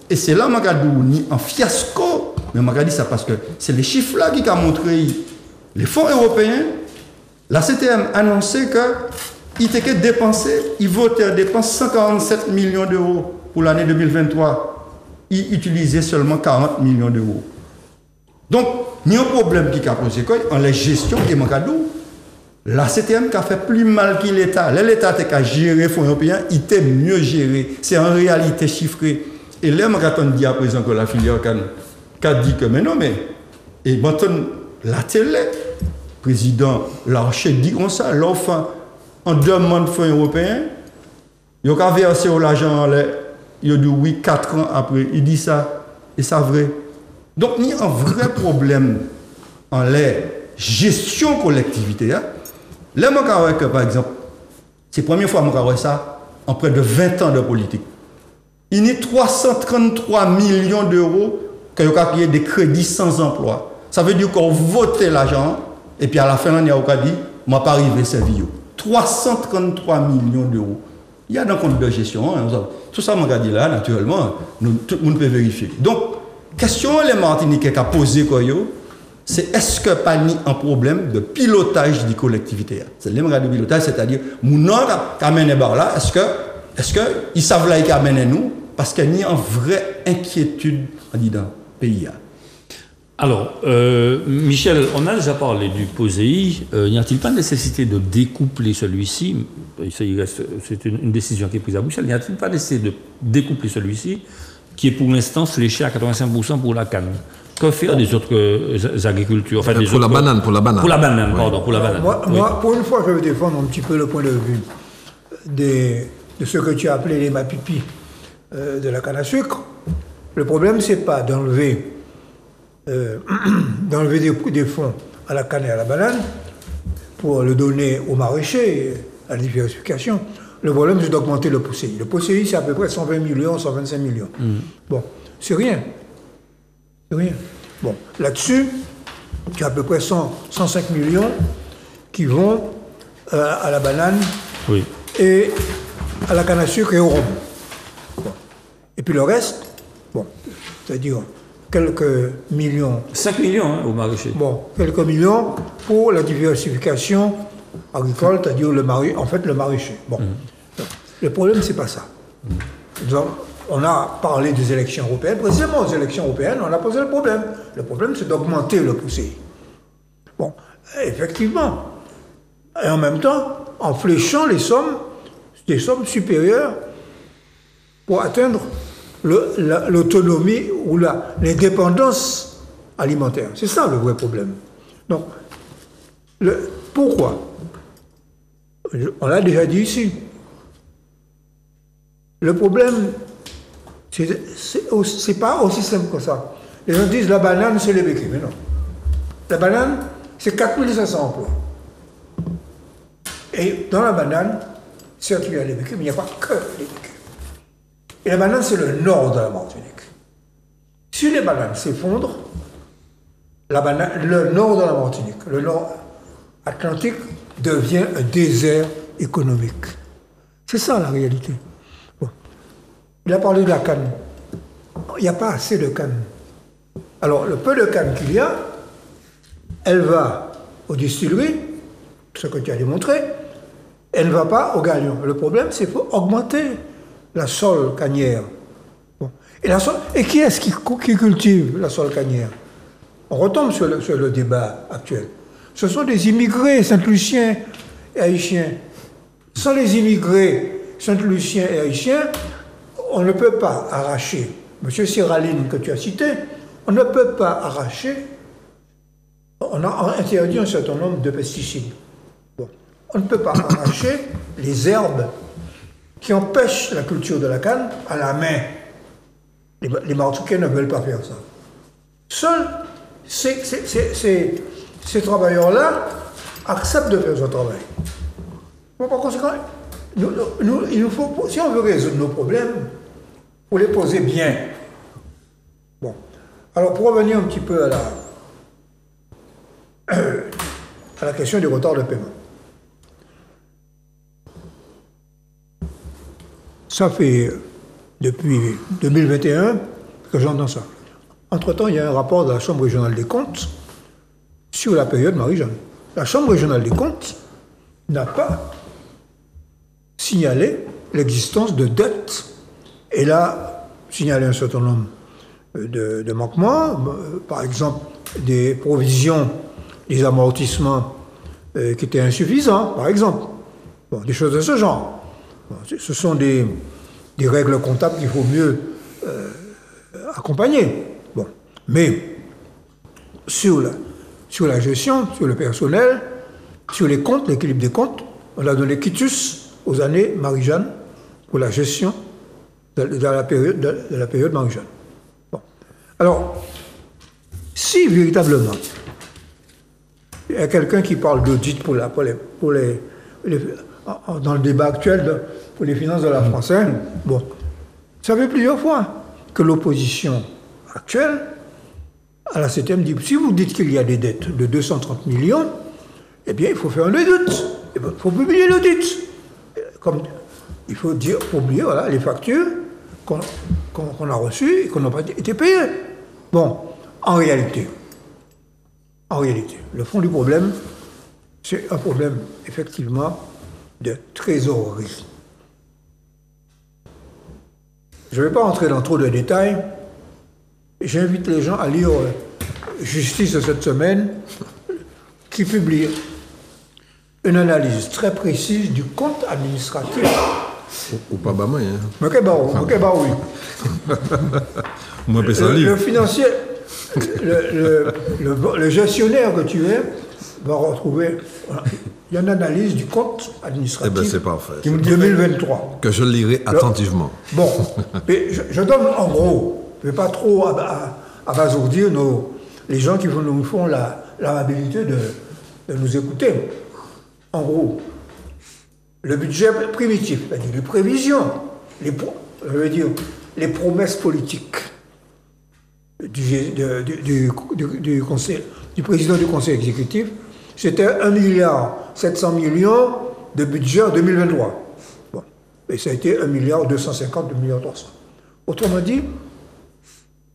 Et c'est là, Magadou, en fiasco. Mais Magadou, ça parce que c'est les chiffres-là qui ont montré les fonds européens. La CTM a annoncé qu'il était dépensé, il votait dépense 147 millions d'euros pour l'année 2023. Il utilisait seulement 40 millions d'euros. Donc, il y a un problème qui a posé en la gestion et Magadou. La CTM qui a fait plus mal que l'État. L'État qui a géré les fonds européens, il était mieux géré. C'est en réalité chiffré. Et là, je dit à présent que la filière a dit que, mais non, mais. Et maintenant, la télé, président Larcher dit comme ça, l'enfant, en demande de fonds européens, il a versé l'argent en l'air, il a dit oui, 4 ans après, il dit ça, et c'est vrai. Donc, il y a un vrai problème en l'air, gestion collectivité. Hein. Là, je par exemple, c'est la première fois que je vois ça en près de 20 ans de politique. Il y a 333 millions d'euros qui ont créé des crédits sans emploi. Ça veut dire qu'on vote l'argent et puis à la fin de l'année, on a dit, je ne vais pas arriver à servir. 333 millions d'euros. Il y a un compte de gestion. Hein, tout ça, je dit là, naturellement, tout le monde peut vérifier. Donc, question les Martiniquais qui a posé, c'est est-ce que pas ni un problème de pilotage des collectivités? C'est le même de pilotage, c'est-à-dire, mon qui amène là, est-ce que ils savent là qu'ils amènent nous? Parce qu'il y a une vraie inquiétude dans le pays. Alors, Michel, on a déjà parlé du POSEI. N'y a-t-il pas nécessité de découpler celui-ci? C'est une décision qui est prise à Bruxelles. N'y a-t-il pas nécessité de découpler celui-ci, qui est pour l'instant fléché à 85% pour la canne? Que faire des autres agricultures, enfin, pour la banane. Pour la banane, pardon, pour la banane. Moi, pour une fois, je vais défendre un petit peu le point de vue de ce que tu as appelé les mapipis de la canne à sucre. Le problème, c'est pas d'enlever des fonds à la canne et à la banane pour le donner aux maraîchers, à la diversification. Le problème, c'est d'augmenter le POSEI. Le POSEI, c'est à peu près 120 millions, 125 millions. Bon, c'est rien. C'est rien. Bon, là-dessus, tu as à peu près 105 millions qui vont à la banane et à la canne à sucre et au rhum. Bon. Et puis le reste, bon, c'est-à-dire quelques millions. 5 millions hein, au maraîcher. Bon, quelques millions pour la diversification agricole, c'est-à-dire le maraîcher. Bon. Le problème, c'est pas ça. Donc, on a parlé des élections européennes. Précisément aux élections européennes, on a posé le problème. Le problème, c'est d'augmenter le POSEI. Bon, effectivement. Et en même temps, en fléchant les sommes, des sommes supérieures pour atteindre l'autonomie ou l'indépendance alimentaire. C'est ça le vrai problème. Donc, pourquoi? On l'a déjà dit ici. Le problème, c'est pas aussi simple que ça. Les gens disent la banane, c'est les béquets. Mais non. La banane, c'est 4500 emplois. Et dans la banane, certes, il y a les béquets, mais il n'y a pas que les béquets. Et la banane, c'est le nord de la Martinique. Si les bananes s'effondrent, le nord de la Martinique, le nord atlantique, devient un désert économique. C'est ça la réalité. Bon. Il a parlé de la canne. Il n'y a pas assez de canne. Alors, le peu de canne qu'il y a, elle va aux distilleries, ce que tu as démontré, elle ne va pas au galion. Le problème, c'est qu'il faut augmenter la sole cannière. Bon. Et qui est-ce qui cultive la sole cannière? On retombe sur le débat actuel. Ce sont des immigrés saint-luciens et haïtiens. Sans les immigrés saint-luciens et haïtiens, on ne peut pas arracher, M. Siraline que tu as cité, on ne peut pas arracher, on a interdit un certain nombre de pesticides. Bon. On ne peut pas arracher les herbes qui empêchent la culture de la canne à la main. Les Martiniquais ne veulent pas faire ça. Seuls ces travailleurs-là acceptent de faire ce travail. Bon, par conséquent, il nous faut, si on veut résoudre nos problèmes, il faut les poser bien. Bon. Alors, pour revenir un petit peu à la question du retard de paiement. Ça fait depuis 2021 que j'entends ça. Entre-temps, il y a un rapport de la Chambre régionale des comptes sur la période Marie-Jeanne. La Chambre régionale des comptes n'a pas signalé l'existence de dettes. Elle a signalé un certain nombre de manquements, par exemple des provisions, des amortissements qui étaient insuffisants, par exemple. Bon, des choses de ce genre. Bon, ce sont des règles comptables qu'il faut mieux accompagner. Bon. Mais sur la gestion, sur le personnel, sur les comptes, l'équilibre des comptes, on a donné quitus aux années Marie-Jeanne pour la gestion de la période Marie-Jeanne. Bon. Alors, si véritablement il y a quelqu'un qui parle d'audit dans le débat actuel pour les finances de la France, bon, ça fait plusieurs fois que l'opposition actuelle à la 7e dit, si vous dites qu'il y a des dettes de 230 millions, eh bien, il faut faire un audit. Il faut publier l'audit. Comme il faut publier voilà, les factures qu'on a reçues et qu'on n'a pas été payées. Bon, en réalité, le fond du problème, c'est un problème, effectivement, de trésorerie. Je ne vais pas entrer dans trop de détails. J'invite les gens à lire Justice de cette semaine, qui publie une analyse très précise du compte administratif. Ou pas bas, hein. Oui. Moi, le financier, le gestionnaire que tu es va retrouver. Il y a une analyse du compte administratif. Eh bien, c'est parfait. 2023. Que je lirai attentivement. Bon, mais je donne en gros, je ne vais pas trop abasourdir les gens qui nous font l'amabilité de nous écouter. En gros, le budget primitif, c'est-à-dire les prévisions, les promesses politiques du président du conseil exécutif, c'était 1,7 milliard de budget en 2023. Bon. Et ça a été 1,250 milliard, 2,3 milliard. Autrement dit,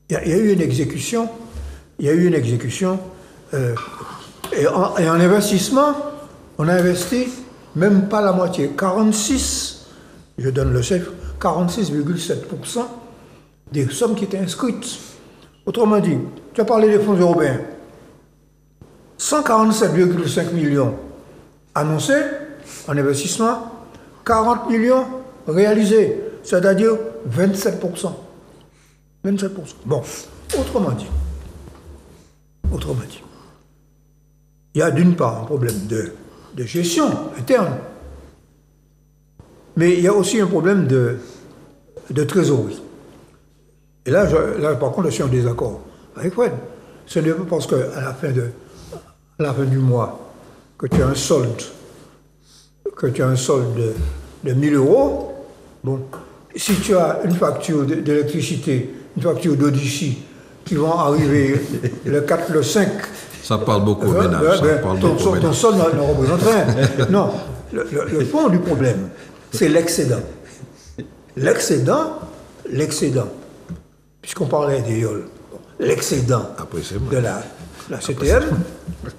il y a eu une exécution. Et en investissement, on a investi même pas la moitié, 46, je donne le chiffre, 46,7% des sommes qui étaient inscrites. Autrement dit, tu as parlé des fonds européens, 147,5 millions annoncés en investissement, 40 millions réalisés, c'est-à-dire 27%. 27%. Bon, autrement dit, il y a d'une part un problème de gestion interne, mais il y a aussi un problème de trésorerie. Et là, par contre, je suis en désaccord avec Fred. Ce n'est pas parce qu'à la fin du mois, que tu as un solde de 1 000 euros, bon, si tu as une facture d'électricité, une facture d'eau d'ici, qui vont arriver le 4, le 5. Ça parle beaucoup au ménage. Ton solde ne représente rien. Non, le fond du problème, c'est l'excédent. L'excédent, puisqu'on parlait des yoles, l'excédent de la CTM,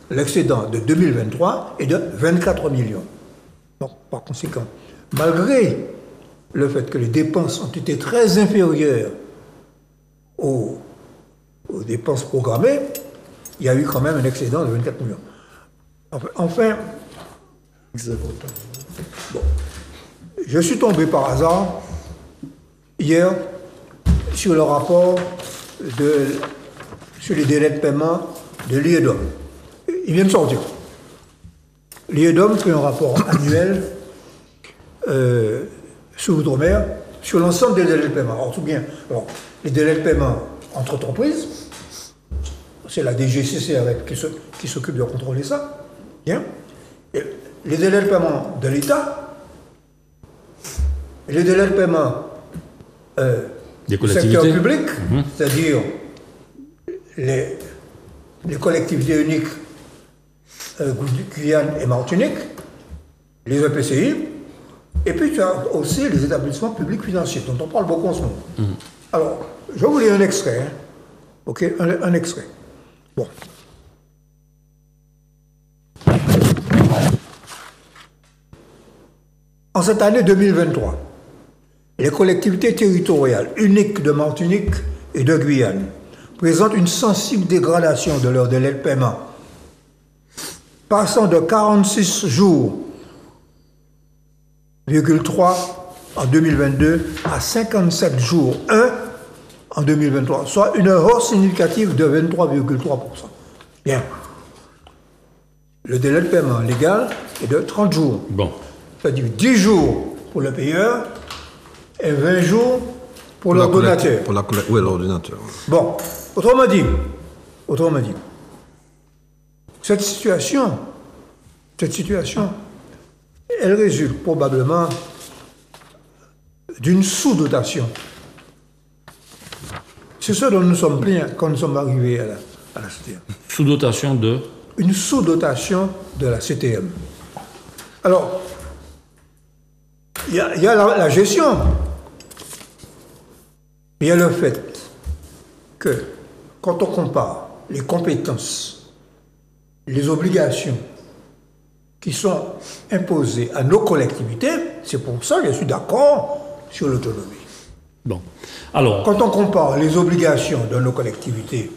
l'excédent de 2023 est de 24 millions. Donc, par conséquent, malgré le fait que les dépenses ont été très inférieures aux dépenses programmées, il y a eu quand même un excédent de 24 millions. Enfin, bon, je suis tombé par hasard hier sur le rapport sur les délais de paiement de l'IEDOM. Il vient de sortir. L'IEDOM fait un rapport annuel sur l'outre-mer sur l'ensemble des délais de paiement. Alors, tout bien, les délais de paiement entre entreprises, c'est la DGCC qui s'occupe de contrôler ça. Bien. Et les délais de paiement de l'État, les délais de paiement du secteur public, c'est-à-dire les collectivités uniques Guyane et Martinique, les EPCI, et puis tu as aussi les établissements publics financiers, dont on parle beaucoup en ce moment. Alors, je vais vous lire un extrait. Hein. Ok, un extrait. Bon. En cette année 2023, les collectivités territoriales uniques de Martinique et de Guyane présentent une sensible dégradation de leur délai de paiement passant de 46 jours, 3 en 2022 à 57 jours, 1 en 2023, soit une hausse significative de 23,3%. Bien. Le délai de paiement légal est de 30 jours. Bon. C'est-à-dire 10 jours pour le payeur et 20 jours pour l'ordonnateur. Oui, l'ordinateur. Bon, autrement dit, cette situation, elle résulte probablement d'une sous-dotation. C'est ce dont nous sommes plaints quand nous sommes arrivés à la CTM. Sous-dotation de... Une sous-dotation de la CTM. Alors, il y a la gestion. Il y a le fait que quand on compare les compétences, les obligations qui sont imposées à nos collectivités, c'est pour ça que je suis d'accord sur l'autonomie. Bon. Alors... Quand on compare les obligations de nos collectivités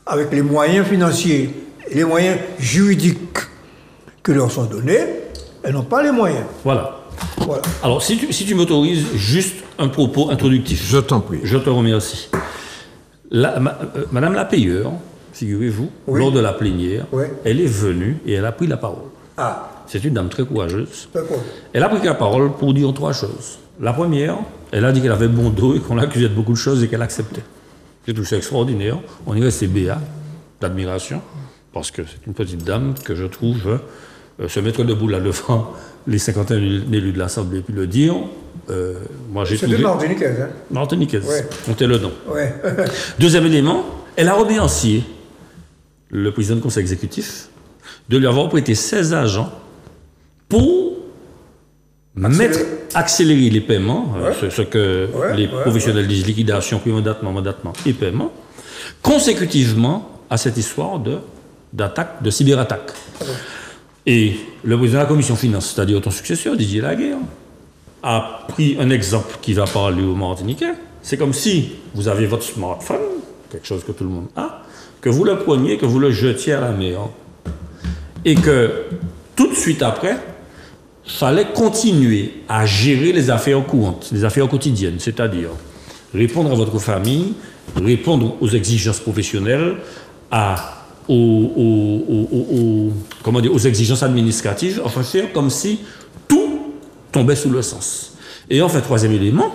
avec les moyens financiers et les moyens juridiques que leur sont donnés, elles n'ont pas les moyens. Voilà. Voilà. Alors, si tu m'autorises juste un propos introductif. Je t'en prie. Je te remercie. Madame la payeur, figurez-vous, Oui. lors de la plénière, Oui. elle est venue et elle a pris la parole. Ah, C'est une dame très courageuse. d'accord. Elle a pris la parole pour dire 3 choses. La première, elle a dit qu'elle avait bon dos et qu'on l'accusait de beaucoup de choses et qu'elle acceptait. C'est tout, c'est extraordinaire. On y restait béat, d'admiration, parce que c'est une petite dame que je trouve se mettre debout là devant les 51 élus de l'Assemblée et puis le dire. Moi, j'ai C'est trouvé... de Martiniquaise, hein? Martiniquaise, Ouais. comptez le nom. Ouais. Deuxième élément, elle a remercié le président du conseil exécutif de lui avoir prêté 16 agents pour accélérer les paiements, ce que les professionnels disent liquidation, puis mandatement et paiement, consécutivement à cette histoire d'attaque, de cyberattaque. Et le président de la commission finance, c'est-à-dire ton successeur, Didier Laguerre, a pris un exemple qui va parler aux Martiniquais. C'est comme si vous avez votre smartphone, quelque chose que tout le monde a, que vous le preniez, que vous le jetiez à la mer. Et que tout de suite après, il fallait continuer à gérer les affaires courantes, les affaires quotidiennes, c'est-à-dire répondre à votre famille, répondre aux exigences professionnelles, aux exigences administratives, enfin faire comme si tout tombait sous le sens. Et enfin, troisième élément,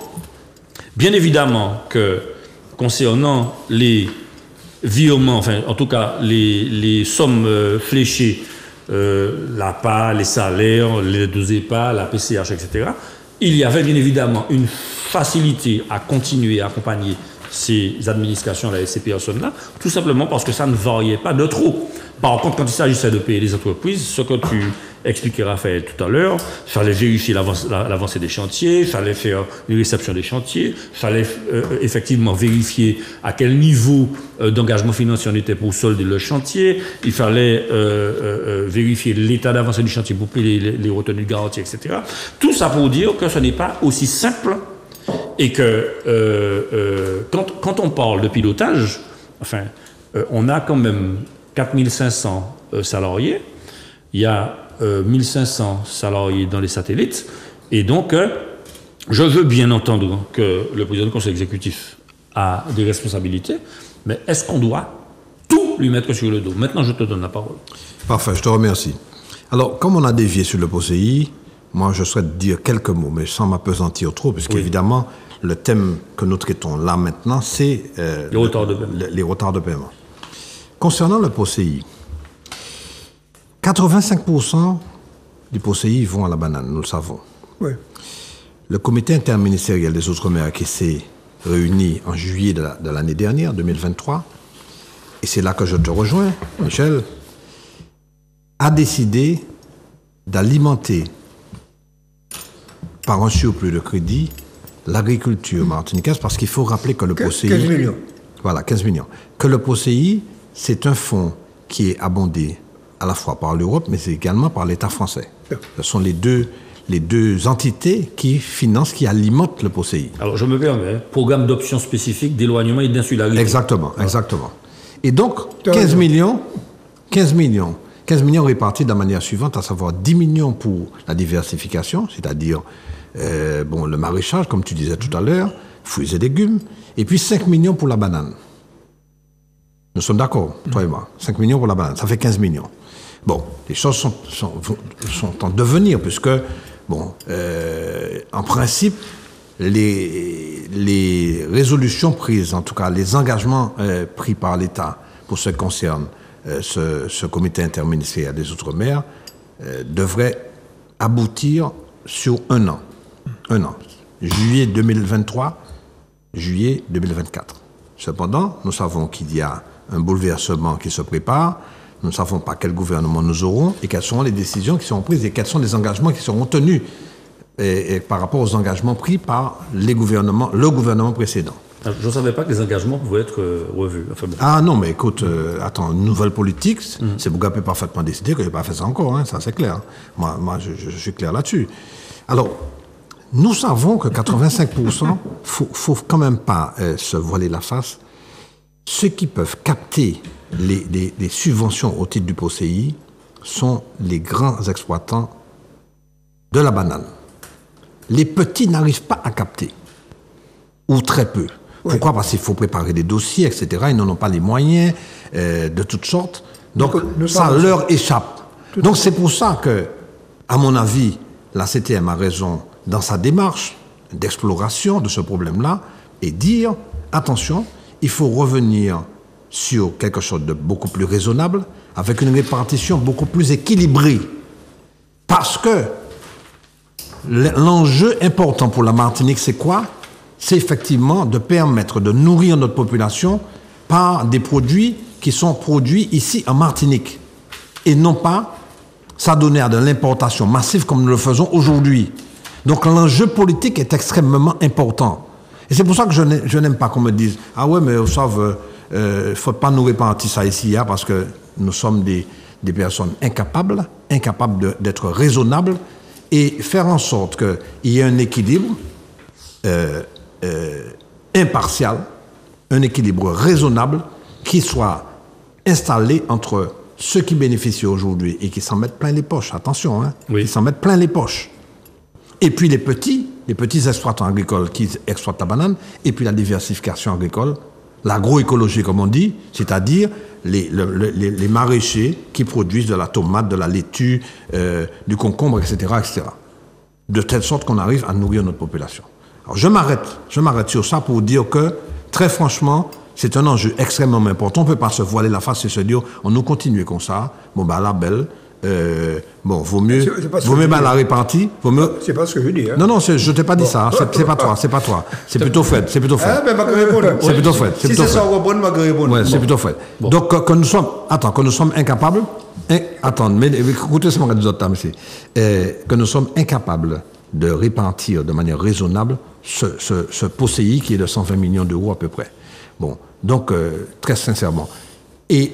bien évidemment que concernant les virements, enfin en tout cas les sommes fléchées, l'APA, les salaires, les 12 EPA, la PCH, etc., il y avait bien évidemment une facilité à continuer à accompagner ces administrations-là et ces personnes-là, tout simplement parce que ça ne variait pas de trop. Par contre, quand il s'agissait de payer les entreprises, ce que tu expliquais, Raphaël, tout à l'heure, il fallait vérifier l'avancée des chantiers, il fallait faire une réception des chantiers, il fallait effectivement vérifier à quel niveau d'engagement financier on était pour solder le chantier, il fallait vérifier l'état d'avancée du chantier pour payer les retenues de garantie, etc. Tout ça pour dire que ce n'est pas aussi simple et que quand on parle de pilotage, enfin, on a quand même 4500 salariés, il y a 1500 salariés dans les satellites, et donc je veux bien entendre que le président du conseil exécutif a des responsabilités, mais est-ce qu'on doit tout lui mettre sur le dos? Maintenant, je te donne la parole. Parfait, je te remercie. Alors, comme on a dévié sur le POSEI, moi je souhaite dire quelques mots, mais sans m'apesantir trop, parce qu'évidemment, le thème que nous traitons là maintenant, c'est les retards de paiement. Concernant le POSEI, 85% du POSEI vont à la banane, nous le savons. Oui. Le comité interministériel des Outre-mer qui s'est réuni en juillet de l'année dernière, 2023, et c'est là que je te rejoins, Michel, a décidé d'alimenter par un surplus de crédit l'agriculture martiniquaise, parce qu'il faut rappeler que le POSEI... 15 millions. Voilà, 15 millions. Que le POSEI, c'est un fonds qui est abondé à la fois par l'Europe, mais également par l'État français. Ce sont les deux entités qui financent, qui alimentent le POSEI. Alors, je me permets, programme d'options spécifiques d'éloignement et d'insularité. Exactement, exactement. Et donc, 15 millions, 15 millions répartis de la manière suivante, à savoir 10 millions pour la diversification, c'est-à-dire le maraîchage, comme tu disais tout à l'heure, fruits et légumes, et puis 5 millions pour la banane. Nous sommes d'accord, toi et moi. 5 millions pour la banane, ça fait 15 millions. Bon, les choses sont en devenir, puisque, en principe, les résolutions prises, en tout cas les engagements pris par l'État pour ce qui concerne ce comité interministériel des Outre-mer, devraient aboutir sur un an. Un an. Juillet 2023, juillet 2024. Cependant, nous savons qu'il y a un bouleversement qui se prépare. Nous ne savons pas quel gouvernement nous aurons et quelles seront les décisions qui seront prises et quels sont les engagements qui seront tenus et par rapport aux engagements pris par le gouvernement précédent. Je ne savais pas que les engagements pouvaient être revus. Enfin, bon. Ah non, mais écoute, attends, une nouvelle politique, c'est Bougapé parfaitement décidé que je n'ai pas fait ça encore, hein, ça c'est clair. Moi je suis clair là-dessus. Alors, nous savons que 85%, faut quand même pas se voiler la face. Ceux qui peuvent capter les subventions au titre du POSEI sont les grands exploitants de la banane. Les petits n'arrivent pas à capter, ou très peu. Pourquoi? Parce qu'il faut préparer des dossiers, etc. Ils n'en ont pas les moyens de toutes sortes. Donc, ça leur échappe. Donc, c'est pour ça que, à mon avis, la CTM a raison dans sa démarche d'exploration de ce problème-là et dire, attention, il faut revenir sur quelque chose de beaucoup plus raisonnable, avec une répartition beaucoup plus équilibrée. Parce que l'enjeu important pour la Martinique, c'est quoi? C'est effectivement de permettre de nourrir notre population par des produits qui sont produits ici en Martinique. Et non pas s'adonner à de l'importation massive comme nous le faisons aujourd'hui. Donc l'enjeu politique est extrêmement important. Et c'est pour ça que je n'aime pas qu'on me dise « Ah ouais, mais vous savez, il ne faut pas nous répartir ça ici, hein, parce que nous sommes des personnes incapables d'être raisonnables et faire en sorte qu'il y ait un équilibre impartial, un équilibre raisonnable qui soit installé entre ceux qui bénéficient aujourd'hui et qui s'en mettent plein les poches, attention, hein, qui s'en mettent plein les poches, et puis les petits exploitants agricoles qui exploitent la banane, et puis la diversification agricole, l'agroécologie comme on dit, c'est-à-dire les maraîchers qui produisent de la tomate, de la laitue, du concombre, etc., etc. De telle sorte qu'on arrive à nourrir notre population. Alors je m'arrête sur ça pour dire que, très franchement, c'est un enjeu extrêmement important. On ne peut pas se voiler la face et se dire, on nous continue comme ça, bon ben la belle, vaut mieux la répartie. C'est pas ce que je dis. Hein. Non, je ne t'ai pas dit ça, c'est pas toi. C'est plutôt Fred. Ah, ben, c'est plutôt Fred. Si c'est ça, on va répondre. Ouais, c'est plutôt Fred. Bon. Donc, que nous sommes incapables, écoutez ce que je dis, monsieur, que nous sommes incapables de répartir de manière raisonnable ce POSEI qui est de 120 millions d'euros à peu près. Bon, donc, très sincèrement. Et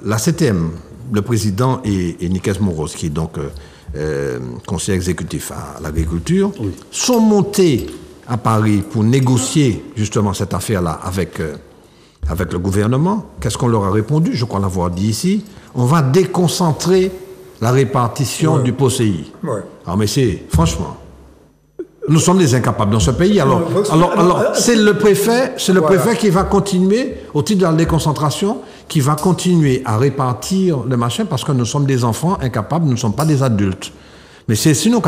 la CTM, le président et Nicaise Moroz, qui est donc conseiller exécutif à l'agriculture, sont montés à Paris pour négocier justement cette affaire-là avec le gouvernement. Qu'est-ce qu'on leur a répondu? Je crois l'avoir dit ici. On va déconcentrer la répartition du POSEI. Alors, mais franchement, nous sommes des incapables dans ce pays. Alors, c'est le préfet qui va continuer, au titre de la déconcentration, qui va continuer à répartir le machin parce que nous sommes des enfants incapables, nous ne sommes pas des adultes. Mais si nous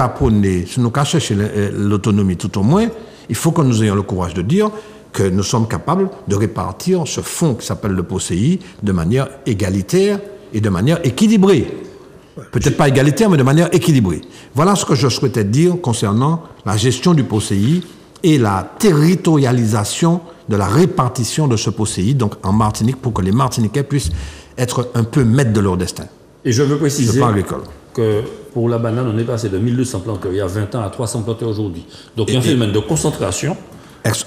cherchons l'autonomie tout au moins, il faut que nous ayons le courage de dire que nous sommes capables de répartir ce fonds qui s'appelle le POSEI de manière égalitaire et de manière équilibrée. Peut-être pas égalitaire, mais de manière équilibrée. Voilà ce que je souhaitais dire concernant la gestion du POSEI et la territorialisation de la répartition de ce POSEI, donc en Martinique, pour que les Martiniquais puissent être un peu maîtres de leur destin. Et je veux préciser que pour la banane, on est passé de 1200 planteurs il y a 20 ans à 300 planteurs aujourd'hui. Donc il y a un phénomène de concentration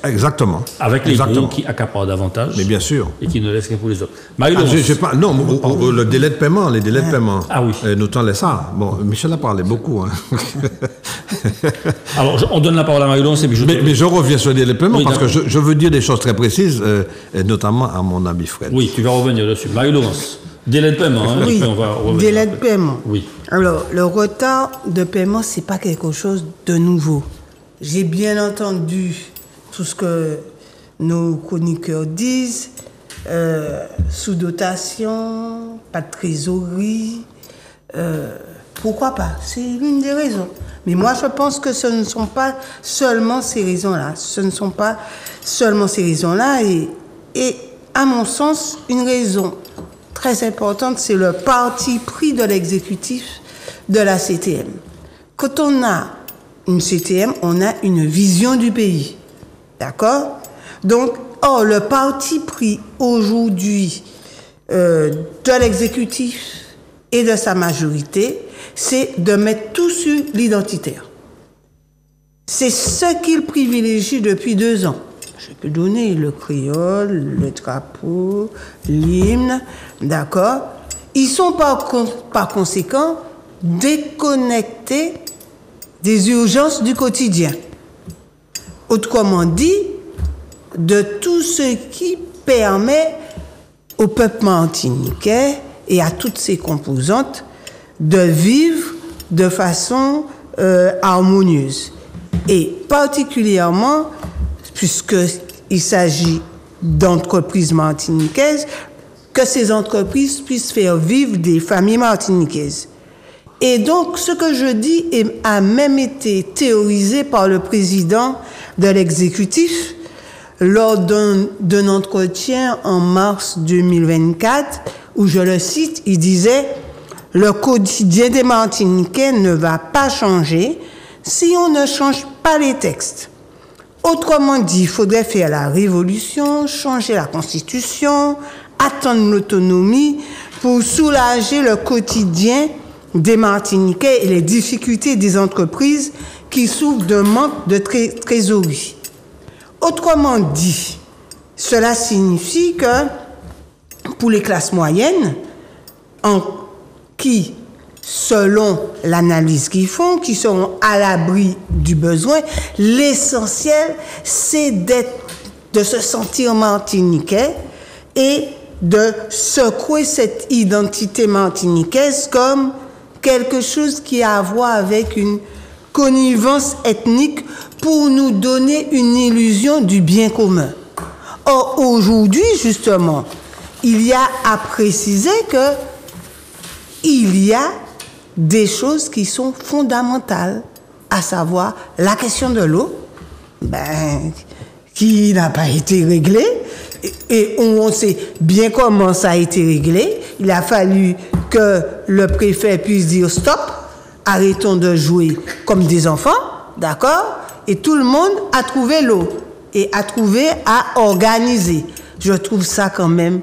Exactement. Avec les Exactement. gros qui accaparent davantage. Mais bien sûr. Et qui ne laissent rien pour les autres. Ah, Marie-Laurence. non, le délai de paiement, les délais de paiement. Ah oui. Notons les ça. Bon, Michel a parlé beaucoup. Hein. Alors, on donne la parole à Marie-Laurence et puis mais je reviens sur les délais de paiement Oui, parce que d'accord. je veux dire des choses très précises, et notamment à mon ami Fred. Oui, tu vas revenir dessus. Marie-Laurence, délai de paiement. Hein, Oui, après on va revenir. délai de paiement. Oui. Alors, le retard de paiement, c'est pas quelque chose de nouveau. J'ai bien entendu tout ce que nos chroniqueurs disent, sous-dotation, pas de trésorerie. Pourquoi pas? C'est l'une des raisons. Mais moi, je pense que ce ne sont pas seulement ces raisons-là. Ce ne sont pas seulement ces raisons-là. Et à mon sens, une raison très importante, c'est le parti pris de l'exécutif de la CTM. Quand on a une CTM, on a une vision du pays. D'accord? Donc, le parti pris aujourd'hui de l'exécutif et de sa majorité, c'est de mettre tout sur l'identitaire. C'est ce qu'il privilégie depuis 2 ans. Je peux donner le créole, le drapeau, l'hymne, d'accord? Ils sont par conséquent déconnectés des urgences du quotidien. Autrement dit, de tout ce qui permet au peuple martiniquais et à toutes ses composantes de vivre de façon harmonieuse. Et particulièrement, puisqu'il s'agit d'entreprises martiniquaises, que ces entreprises puissent faire vivre des familles martiniquaises. Et donc, ce que je dis a même été théorisé par le président de l'exécutif lors d'un entretien en mars 2024, où je le cite, il disait « Le quotidien des Martiniquais ne va pas changer si on ne change pas les textes. Autrement dit, il faudrait faire la révolution, changer la Constitution, attendre l'autonomie pour soulager le quotidien des Martiniquais et les difficultés des entreprises qui souffrent d'un manque de trésorerie. » Autrement dit, cela signifie que pour les classes moyennes, qui, selon l'analyse qu'ils font, qui seront à l'abri du besoin, l'essentiel, c'est de se sentir martiniquais et de secouer cette identité martiniquaise comme quelque chose qui a à voir avec une connivence ethnique pour nous donner une illusion du bien commun. Or, aujourd'hui, justement, il y a à préciser que il y a des choses qui sont fondamentales, à savoir la question de l'eau, qui n'a pas été réglée, et on sait bien comment ça a été réglé. Il a fallu que le préfet puisse dire stop, arrêtons de jouer comme des enfants, d'accord? Et tout le monde a trouvé l'eau et a trouvé à organiser. Je trouve ça quand même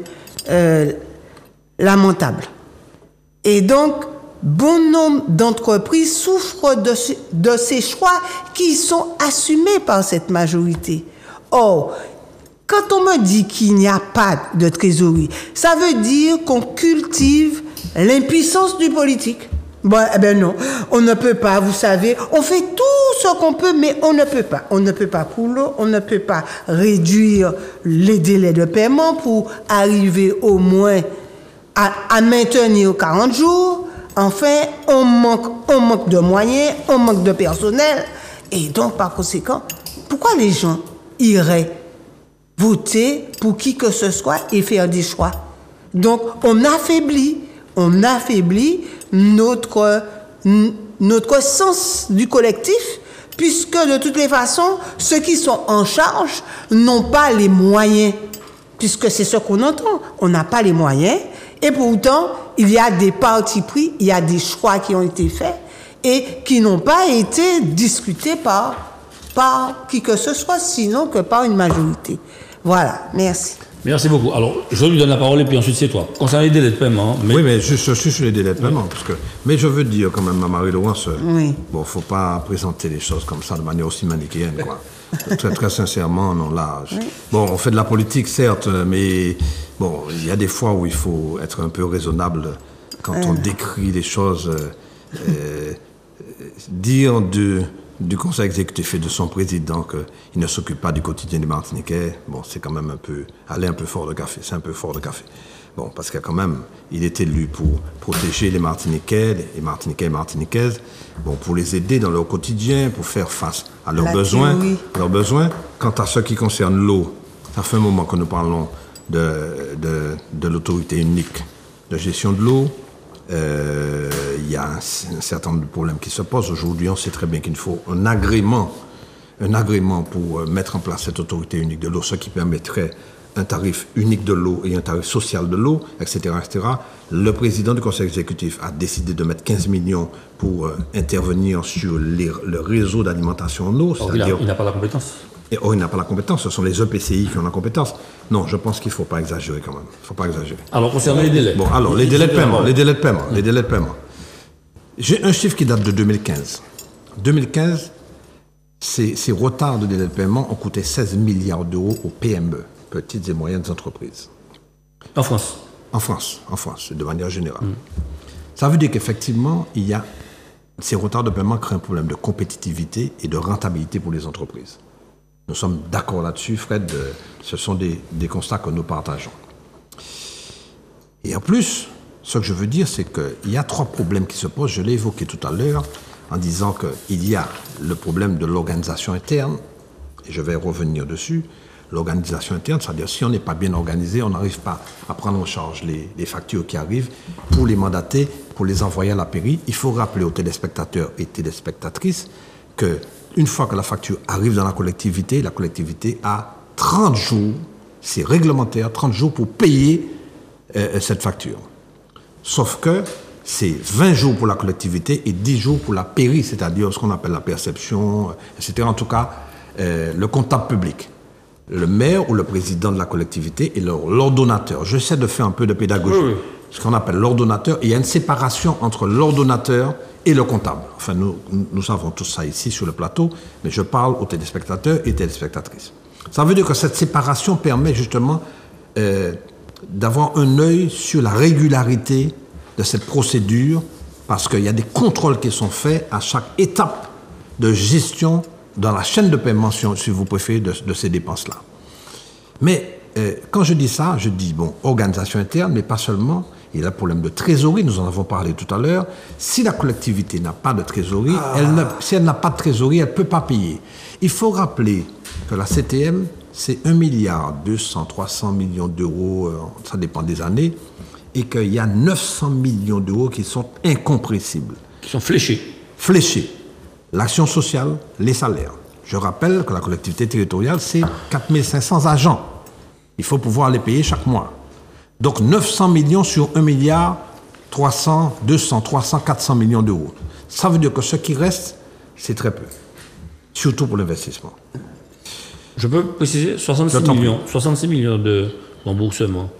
lamentable. Et donc, bon nombre d'entreprises souffrent de ces choix qui sont assumés par cette majorité. Or, quand on me dit qu'il n'y a pas de trésorerie, ça veut dire qu'on cultive l'impuissance du politique. Non, on ne peut pas, vous savez, on fait tout ce qu'on peut, mais on ne peut pas. On ne peut pas pour l'eau, on ne peut pas réduire les délais de paiement pour arriver au moins à maintenir 40 jours. Enfin, on manque de moyens, on manque de personnel. Et donc, par conséquent, pourquoi les gens iraient voter pour qui que ce soit et faire des choix? Donc, on affaiblit notre sens du collectif, puisque de toutes les façons, ceux qui sont en charge n'ont pas les moyens, puisque c'est ce qu'on entend, on n'a pas les moyens, et pourtant, il y a des partis pris, il y a des choix qui ont été faits, et qui n'ont pas été discutés par qui que ce soit, sinon que par une majorité. Voilà, merci. Merci beaucoup. Alors, je lui donne la parole et puis ensuite c'est toi. Concernant les délais de paiement... Oui, mais je suis sur les délais de paiement. Parce que, mais je veux dire quand même à Marie-Laurence, Oui. bon, faut pas présenter les choses comme ça de manière aussi manichéenne, quoi. Très, très sincèrement, non, là... Bon, on fait de la politique, certes, mais bon, il y a des fois où il faut être un peu raisonnable quand on décrit les choses. Dire du conseil exécutif et de son président qu'il ne s'occupe pas du quotidien des Martiniquais, bon, c'est quand même un peu, aller un peu fort de café, c'est un peu fort de café. Bon, parce que quand même, il est élu pour protéger les Martiniquais, les Martiniquais et Martiniquaises, bon, pour les aider dans leur quotidien, pour faire face à leurs besoins. Quant à ce qui concerne l'eau, ça fait un moment que nous parlons de l'autorité unique de gestion de l'eau. Il y a un certain nombre de problèmes qui se posent. Aujourd'hui, on sait très bien qu'il faut un agrément pour mettre en place cette autorité unique de l'eau, ce qui permettrait un tarif unique de l'eau et un tarif social de l'eau, etc., etc. Le président du conseil exécutif a décidé de mettre 15 millions pour intervenir sur le réseau d'alimentation en eau. Il n'a pas la compétence. Il n'a pas la compétence, ce sont les EPCI qui ont la compétence. Non, je pense qu'il ne faut pas exagérer quand même. Il ne faut pas exagérer. Alors, concernant les délais. Bon, alors, les délais de paiement. J'ai un chiffre qui date de 2015. 2015, ces retards de délais de paiement ont coûté 16 milliards d'euros aux PME, petites et moyennes entreprises. En France. En France, de manière générale. Ça veut dire qu'effectivement, ces retards de paiement créent un problème de compétitivité et de rentabilité pour les entreprises. Nous sommes d'accord là-dessus, Fred. Ce sont des constats que nous partageons. Et en plus, ce que je veux dire, c'est qu'il y a 3 problèmes qui se posent. Je l'ai évoqué tout à l'heure en disant qu'il y a le problème de l'organisation interne, et je vais revenir dessus. L'organisation interne, c'est-à-dire si on n'est pas bien organisé, on n'arrive pas à prendre en charge les factures qui arrivent pour les mandater, pour les envoyer à la pairie. Il faut rappeler aux téléspectateurs et téléspectatrices que une fois que la facture arrive dans la collectivité a 30 jours, c'est réglementaire, 30 jours pour payer cette facture. Sauf que c'est 20 jours pour la collectivité et 10 jours pour la pairie, c'est-à-dire ce qu'on appelle la perception, etc. En tout cas, le comptable public, le maire ou le président de la collectivité et l'ordonnateur. J'essaie de faire un peu de pédagogie. Oui. Ce qu'on appelle l'ordonnateur. Il y a une séparation entre l'ordonnateur et le comptable. Enfin, nous savons tout ça ici sur le plateau, mais je parle aux téléspectateurs et téléspectatrices. Ça veut dire que cette séparation permet justement d'avoir un œil sur la régularité de cette procédure, parce qu'il y a des contrôles qui sont faits à chaque étape de gestion dans la chaîne de paiement, si vous préférez, de ces dépenses-là. Mais quand je dis ça, je dis, bon, organisation interne, mais pas seulement. Il y a le problème de trésorerie, nous en avons parlé tout à l'heure. Si la collectivité n'a pas de trésorerie, si elle n'a pas de trésorerie, elle ne peut pas payer. Il faut rappeler que la CTM, c'est 1 milliard 200, 300 millions d'euros, ça dépend des années, et qu'il y a 900 millions d'euros qui sont incompressibles. Qui sont fléchés. Fléchés. L'action sociale, les salaires. Je rappelle que la collectivité territoriale, c'est 4500 agents. Il faut pouvoir les payer chaque mois. Donc 900 millions sur 1 milliard 300, 200, 300, 400 millions d'euros. Ça veut dire que ce qui reste, c'est très peu. Surtout pour l'investissement. Je peux préciser 66 millions de remboursement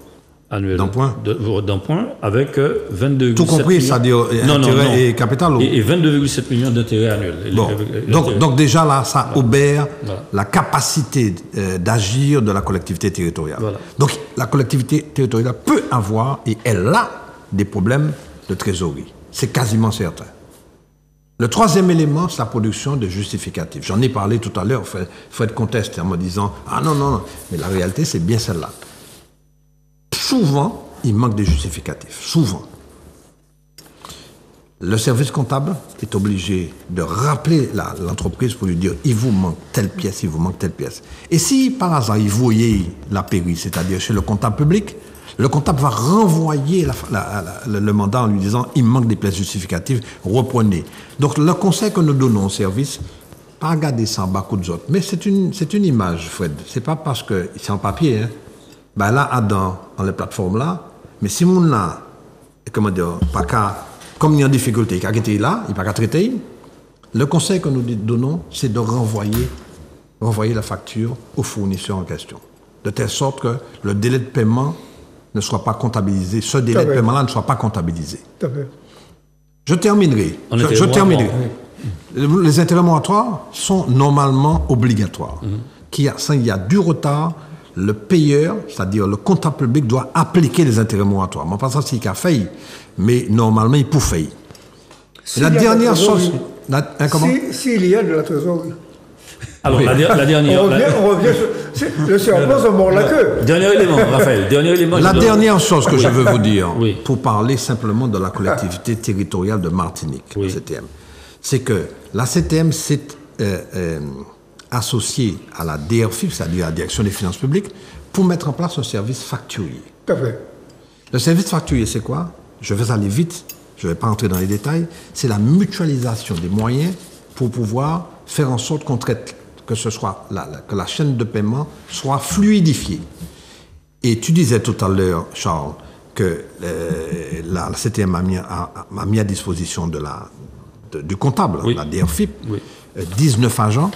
annuel. D'emprunt avec 22,7 tout compris, c'est-à-dire intérêt et capital. Et 22,7 millions d'intérêts annuels. Bon. Donc déjà là, ça obère la capacité d'agir de la collectivité territoriale. Voilà. Donc la collectivité territoriale peut avoir, et elle a, des problèmes de trésorerie. C'est quasiment certain. Le troisième élément, c'est la production de justificatifs. J'en ai parlé tout à l'heure, Fred conteste en me disant « Ah non, mais la réalité, c'est bien celle-là. » Souvent, il manque des justificatifs. Souvent. Le service comptable est obligé de rappeler l'entreprise pour lui dire « Il vous manque telle pièce, il vous manque telle pièce. » Et si, par hasard, il voyait la pairie, c'est-à-dire chez le comptable public, le comptable va renvoyer le mandat en lui disant « Il manque des pièces justificatives, reprenez. » Donc, le conseil que nous donnons au service, pas regarder ça en bas coup de autres, mais c'est une image, Fred. C'est pas parce que c'est en papier, hein. Ben là, dans les plateformes-là, mais si mon là, comment dire, pas qu'à, comme il y a une difficulté, il n'y a là, il n'y a pas qu'à traiter, le conseil que nous donnons, c'est de renvoyer la facture au fournisseur en question, de telle sorte que le délai de paiement ne soit pas comptabilisé, ce délai de paiement-là ne soit pas comptabilisé. Tout à fait. Je terminerai. Je terminerai. Les intérêts moratoires sont normalement obligatoires. Qu'il y a du retard, le payeur, c'est-à-dire le comptable public, doit appliquer les intérêts moratoires. Je ne pense pas qu'il a failli, mais normalement, il peut faillir. La dernière chose... S'il y a de la trésorerie. Alors, la dernière... On revient sur... Le serpent se mord la queue. Dernier élément, Raphaël. La dernière chose que je veux vous dire, pour parler simplement de la collectivité territoriale de Martinique, la CTM, c'est que la CTM s'est associée à la DRFIP, c'est-à-dire la Direction des finances publiques, pour mettre en place un service facturier. Tout à fait. Le service facturier, c'est quoi? Je vais aller vite, je ne vais pas entrer dans les détails. C'est la mutualisation des moyens pour pouvoir faire en sorte qu'on traite, que la chaîne de paiement soit fluidifiée. Et tu disais tout à l'heure, Charles, que la CTM a mis à disposition du comptable, la DRFIP, 19 agents.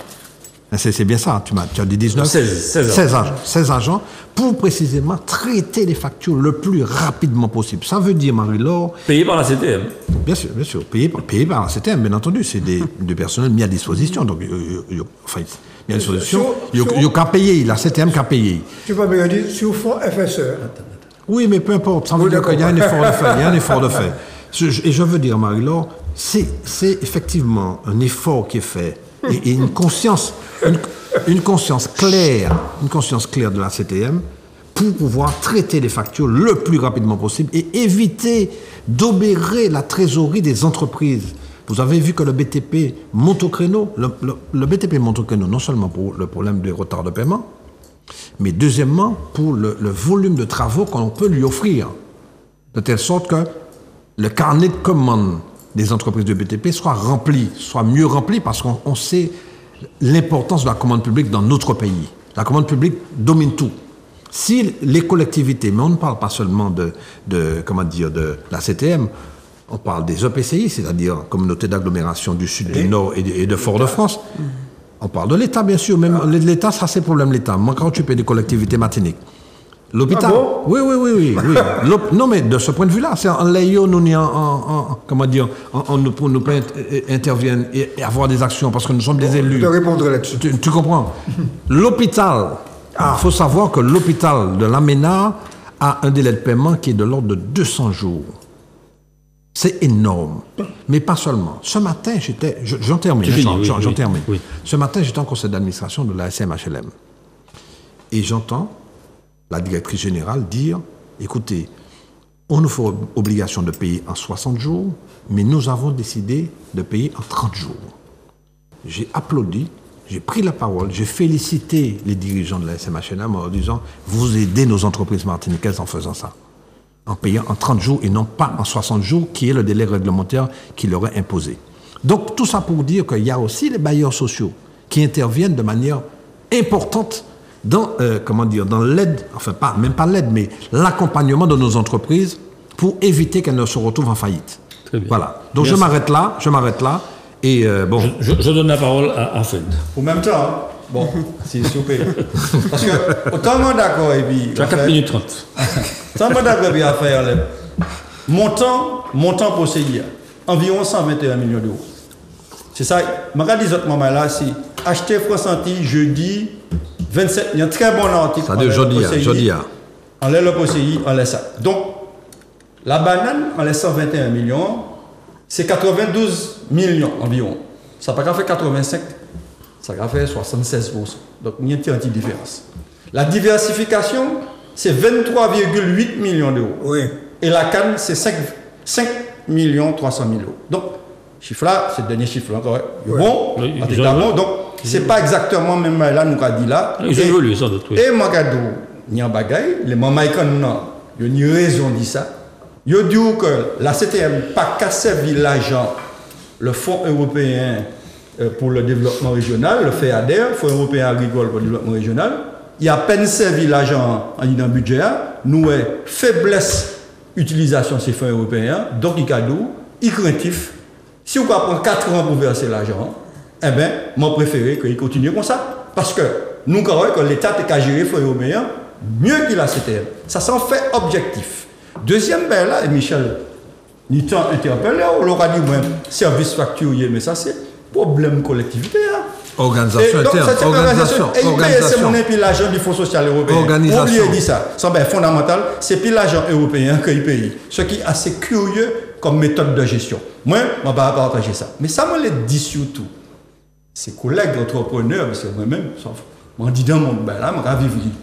C'est bien ça, tu as dit 19 16 agents pour précisément traiter les factures le plus rapidement possible. Ça veut dire, Marie-Laure... Payé par la CTM. Bien sûr, payé par la CTM, bien entendu. C'est du personnel mis à disposition. Donc, mis à disposition. Il y a qu'à payer, la CTM qu'à payer. Tu vas me dire, sur fond FSE. Oui, mais peu importe. Ça veut dire qu'il y a un effort de fait. Il y a un effort de fait. Et je veux dire, Marie-Laure, c'est effectivement un effort qui est fait. Et une conscience claire de la CTM pour pouvoir traiter les factures le plus rapidement possible et éviter d'obérer la trésorerie des entreprises. Vous avez vu que le BTP monte au créneau. Le BTP monte au créneau non seulement pour le problème du retard de paiement, mais deuxièmement pour le volume de travaux qu'on peut lui offrir. De telle sorte que le carnet de commandes des entreprises de BTP soit mieux rempli parce qu'on sait l'importance de la commande publique dans notre pays. La commande publique domine tout. Si les collectivités, mais on ne parle pas seulement de la CTM, on parle des EPCI, c'est-à-dire Communauté d'agglomération du Sud, du Nord et de Fort-de-France. On parle de l'État, bien sûr, même l'État, ça c'est le problème de l'État. Moi, quand tu payes des collectivités Martinique, l'hôpital. Ah bon? Oui. Non, mais de ce point de vue-là, c'est en l'ayant, nous peut intervenir et avoir des actions parce que nous sommes des élus. Je te répondrai là-dessus. Tu comprends? L'hôpital, il faut savoir que l'hôpital de l'Aménard a un délai de paiement qui est de l'ordre de 200 jours. C'est énorme. Mais pas seulement. Ce matin, j'en termine. Oui. Ce matin, j'étais en conseil d'administration de la SMHLM. Et j'entends la directrice générale dire, écoutez, on nous fait obligation de payer en 60 jours, mais nous avons décidé de payer en 30 jours. J'ai applaudi, j'ai pris la parole, j'ai félicité les dirigeants de la SMHLM en disant, vous aidez nos entreprises martiniquaises en faisant ça, en payant en 30 jours et non pas en 60 jours, qui est le délai réglementaire qui leur est imposé. Donc tout ça pour dire qu'il y a aussi les bailleurs sociaux qui interviennent de manière importante dans l'aide, même pas l'aide, mais l'accompagnement de nos entreprises pour éviter qu'elles ne se retrouvent en faillite. Très bien. Voilà. Donc je m'arrête là. Et bon. Je donne la parole à Fred. Au même temps, bon, c'est super. Parce que, autant moi d'accord, et puis. Tu as 4 minutes 30. Autant moi d'accord, et puis à faire, montant pour CIA, environ 121 millions d'euros. C'est ça, je dis ce moment-là, c'est acheter Fransanti jeudi 27, il y a un très bon article. Ça dit jeudi. On laisse le PCI, on laisse ça. Donc, la banane, on laisse 121 millions, c'est 92 millions environ. Ça n'a pas fait 85, ça a fait 76%. Donc, il y a une petite différence. La diversification, c'est 23,8 millions d'euros. Oui. Et la canne, c'est 5 millions 300 000 euros. Donc, chiffre là, c'est le dernier chiffre là, correct. Bon, donc, c'est pas exactement même là, nous avons dit là. Ils ont évolué, sans doute. Et moi, il y a un bagage, les mamans, il y a une raison de ça. Il dit que la CTM n'a pas qu'à servir l'argent, le Fonds européen pour le développement régional, le FEADER, Fonds européen agricole pour le développement régional. Il a à peine servi l'argent en dans le budget, nous avons faiblesse utilisation de ces fonds européens, donc il est craintif. Si vous prendre 4 ans pour verser l'argent, eh bien, moi préféré qu'il continue comme ça. Parce que nous croyons que l'État est qu'à gérer les fonds européens mieux qu'il a CTM. Ça s'en fait objectif. Deuxième, ben là, et Michel, ni tant interpellé, on leur a dit, moi, service facturier, mais ça, c'est problème collectivité. Hein. Organisation interne. Et il paye c'est mon puis l'argent du Fonds social européen. Organisation. Oubliez dit ça. C'est bien fondamental. C'est puis l'argent européen qu'il paye. Ce qui est assez curieux comme méthode de gestion. Moi, je ne vais pas partager ça. Mais ça me l'a dit surtout. Ces collègues entrepreneurs, parce que moi-même, je dis dans mon bain là, je vais vivre.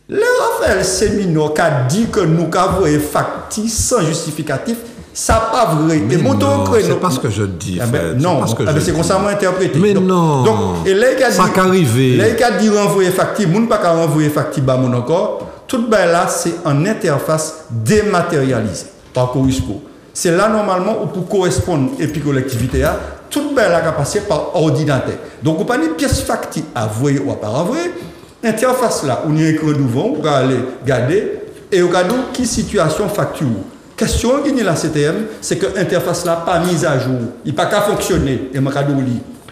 Le Raphaël Séminaire qui a dit que nous avons un factice sans justificatif, ça n'a pas vrai. C'est pas ce que je dis. Non, c'est comme ça m'a interprété. Mais non. Donc, et là, il a dit, ça qu'arriver. Là, il a dit renvoyer facture, moun pas qu'à renvoyer facture bah mon encore. Tout ben là, c'est en interface dématérialisée par Corisco. C'est là normalement où pour correspondre et puis collectivité a tout ben là qui a passé par ordinateur. Donc, on pas une pièce facture à envoyer ou à pas envoyer. Interface là, on y a écran devant, on va aller regarder et on regarde qui situation facture. Question qui est la CTM, c'est que l'interface là pas mise à jour, il pas qu'à fonctionner et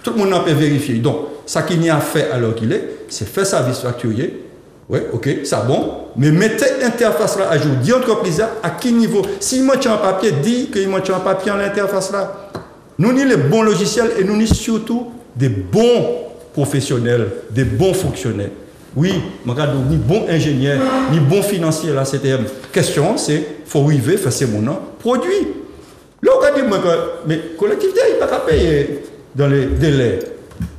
tout le monde peut vérifier. Donc, ça qu'il y a fait alors qu'il est, c'est faire service facturier. Oui, ok, ça bon, mais mettez l'interface là à jour. Dis entreprise là à quel niveau. S'il manque un papier, dis qu'il manque un papier en l'interface là. Nous ni les bons logiciels et nous ni surtout des bons professionnels, des bons fonctionnaires. Oui, ni bon ingénieur, ni bon financier la CTM. Question, c'est faut arriver, faire c'est mon nom, produit. Là, on a dit, mais collectivité, il ne peut pas payer dans les délais.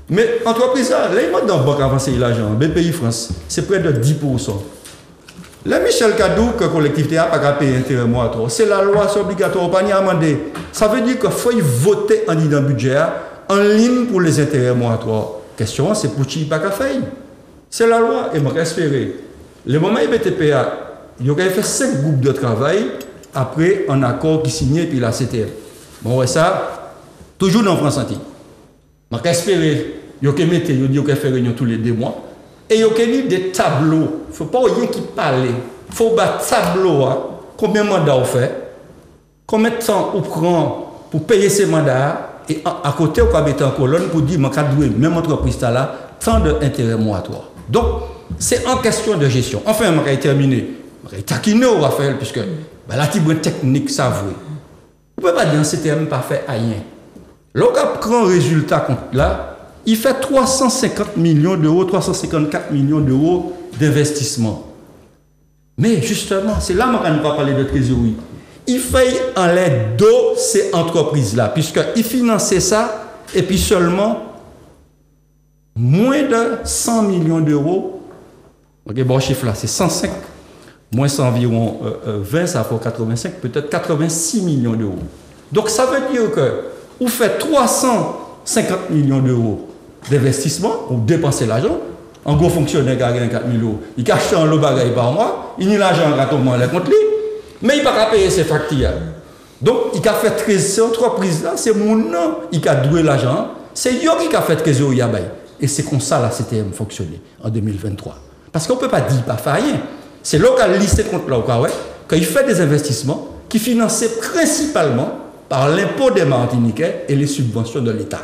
Mais entreprise, là, il m'a dans la banque avancée l'argent, BPI France, c'est près de 10%. Là, Michel Kadou, que la collectivité n'a pas payé intérêt moratoire, c'est la loi, c'est obligatoire, pas ni amendé. Ça veut dire qu'il faut voter en dans le budget, en ligne pour les intérêts moratoires. Question, c'est pour qui il n'y a pas qu'à faire. C'est la loi, et je espère. Le moment où BTPA, il y aurait fait 5 groupes de travail après un accord qui signait puis la CTM. Bon, ouais, ça, toujours dans France Antilles. Je espère, il y aurait fait réunion tous les 2 mois. Et il y aurait mis des tableaux. Il ne faut pas rien qui parle. Il faut battre tableau. Hein. Combien de mandats on fait? Combien de temps on prend pour payer ces mandats? Et à côté, on va mettre en colonne pour dire, même entreprise là, tant d'intérêts moratoires. Donc, c'est en question de gestion. Enfin, je vais terminer. Je vais taquiner au Raphaël, puisque la technique, ça vaut. Vous ne pouvez pas dire que c'était même pas fait à rien. Lorsqu'on prend un résultat là, il fait 350 millions d'euros, 354 millions d'euros d'investissement. Mais justement, c'est là qu'on ne va pas parler de trésorerie. Il fait en l'aide de ces entreprises-là, puisqu'il finançait ça, et puis seulement moins de 100 millions d'euros. Ok, bon chiffre là, c'est 105. Moins c'est environ 20, ça fait 85, peut-être 86 millions d'euros. Donc ça veut dire que vous faites 350 millions d'euros d'investissement, vous dépensez l'argent. Un gros fonctionnaire qui a gagné 4 000 euros, il cache un lot de bagaille par mois, il n'y a l'argent gratuitement à compte lui, mais il n'a pas payer ses factures. Donc il a fait 13 ces entreprises-là, c'est mon nom, il a doué l'argent, c'est lui qui a fait trésorerie. Et c'est comme ça la CTM fonctionnait en 2023. Parce qu'on ne peut pas dire pas faire rien. C'est local listé contre là, qu'il fait des investissements qui financés principalement par l'impôt des Martiniquais et les subventions de l'État.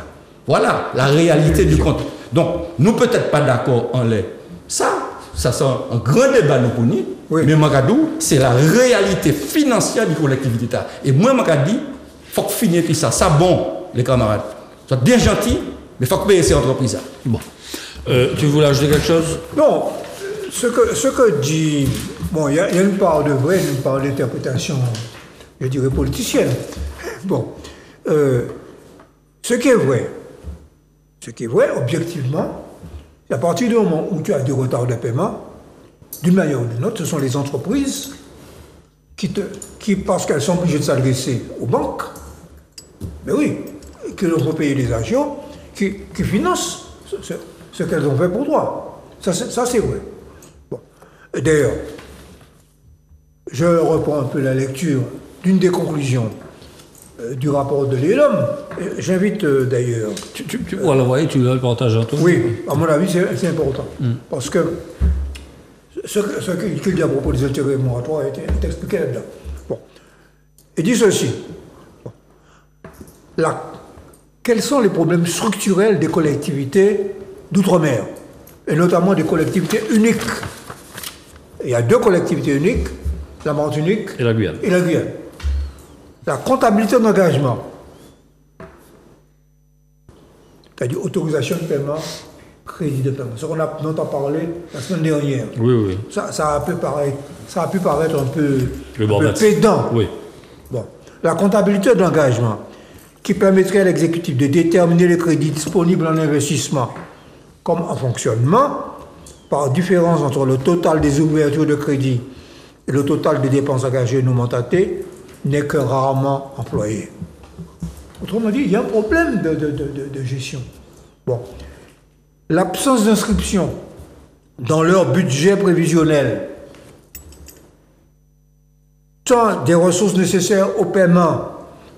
Voilà la réalité du compte. Donc, nous peut-être pas d'accord en l'air. Ça c'est un grand débat nous connaît. Oui. Mais Magadou, c'est la réalité financière du collectivité. Et moi, Magadou, il faut que finir tout ça. Ça bon, les camarades. Sois bien gentil, mais il faut que payer ces entreprises. Bon. Tu voulais ajouter quelque chose? Non. Ce que dit... Bon, il y a une part de vrai, une part d'interprétation, je dirais, politicienne. Bon. Ce qui est vrai, objectivement, c'est à partir du moment où tu as des retards de paiement, d'une manière ou d'une autre, ce sont les entreprises qui parce qu'elles sont obligées de s'adresser aux banques, mais oui, qui doivent payer des agents, qui financent ce qu'elles ont fait pour toi. Ça c'est vrai. Bon. D'ailleurs, je reprends un peu la lecture d'une des conclusions du rapport de l'ELOM. J'invite d'ailleurs... Tu pourras l'envoyer, tu le partages à toi. Oui, à mon avis, c'est important. Parce que ce qu'il dit à propos des intérêts moratoires est expliqué là-dedans. Bon. Il dit ceci. Bon. Quels sont les problèmes structurels des collectivités d'outre-mer, et notamment des collectivités uniques? il y a deux collectivités uniques, la Martinique Et la Guyane. et la Guyane. La comptabilité d'engagement, c'est-à-dire autorisation de paiement, crédit de paiement, ce qu'on a dont on a parlé la semaine dernière. Oui, oui. Ça a pu paraître un peu bordel. pédant. Oui. Bon. La comptabilité d'engagement, qui permettrait à l'exécutif de déterminer les crédits disponibles en investissement comme en fonctionnement, par différence entre le total des ouvertures de crédit et le total des dépenses engagées non mandatées, n'est que rarement employé. Autrement dit, il y a un problème de gestion. Bon. L'absence d'inscription dans leur budget prévisionnel, tant des ressources nécessaires au paiement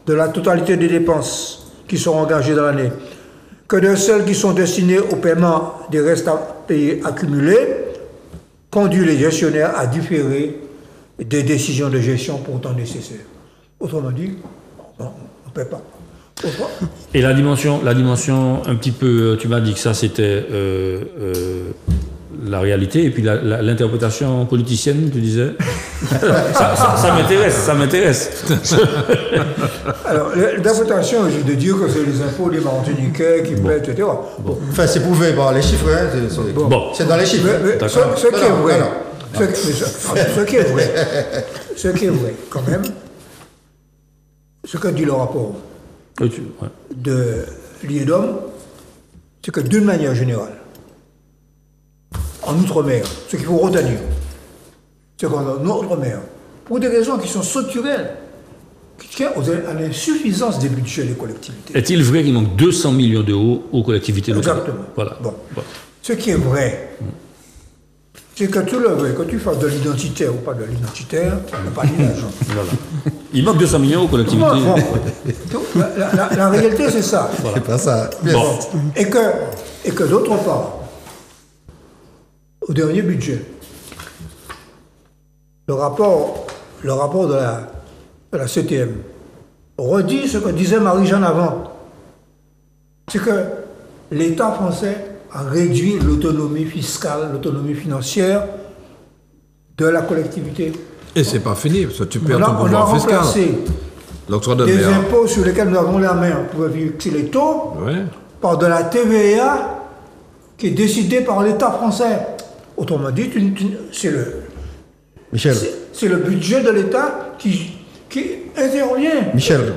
de la totalité des dépenses qui seront engagées dans l'année, que de celles qui sont destinées au paiement des restes à payer accumulés, conduit les gestionnaires à différer des décisions de gestion pourtant nécessaires. Autrement dit, on ne paie pas. Et la dimension un petit peu, tu m'as dit que ça c'était la réalité, et puis l'interprétation politicienne, tu disais. ça m'intéresse. Alors, l'interprétation, c'est de dire que c'est les impôts des Martiniquais qui paient, etc. Bon. Enfin, c'est prouvé par les chiffres. Hein, c'est dans les chiffres. Ce qui est vrai, ce qui est vrai, quand même, ce que dit le rapport de l'IEDOM, c'est que d'une manière générale, en Outre-mer, ce qu'il faut retenir, c'est qu'en Outre-mer, pour des raisons qui sont structurelles, qui tiennent à l'insuffisance des budgets des collectivités. Est-il vrai qu'il manque 200 millions d'euros aux collectivités locales? Exactement. Voilà. Bon. Ce qui est vrai, c'est que tout le vrai, que tu fasses de l'identitaire ou pas de l'identitaire, tu n'as pas mis l'argent. Voilà. Il manque 200 millions aux collectivités. La réalité, c'est ça. Voilà. C'est pas ça. Bon. Et que d'autre part, au dernier budget, le rapport de la CTM redit ce que disait Marie-Jeanne avant. C'est que l'État français a réduit l'autonomie fiscale, l'autonomie financière de la collectivité. Et c'est pas fini, parce que tu perds ton On a pouvoir fiscal. remplacé L'octroi de des mer. impôts sur lesquels nous avons la main pour fixer les taux Ouais. par de la TVA qui est décidée par l'État français. Autrement dit, c'est le budget de l'État qui intervient. Michel,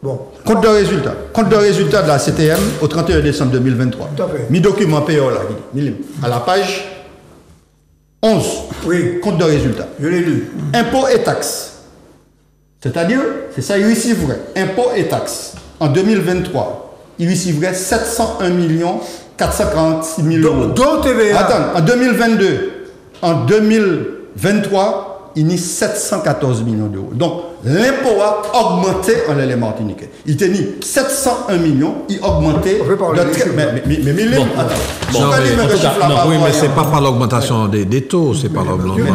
Bon. compte de résultat. Compte de résultat de la CTM au 31 décembre 2023. Tout à fait. Mi document PO là, à la page 11. Oui, Compte de résultat. je l'ai lu. Impôts et taxes. C'est-à-dire, c'est ça, il recevrait impôts et taxes. En 2023, il recevrait 701 446 000 euros. Dont TVA. Attends, en 2023, il y a 714 millions d'euros. Donc, l'impôt a augmenté en les Martiniquais. Il tenait 701 millions, il a augmenté. On peut parler des chiffres. Mais attends. Bon, Pourquoi mais dire en que tout le cas, chiffre là non, pas Oui, mais voyant? c'est pas par l'augmentation des taux, c'est par l'augmentation.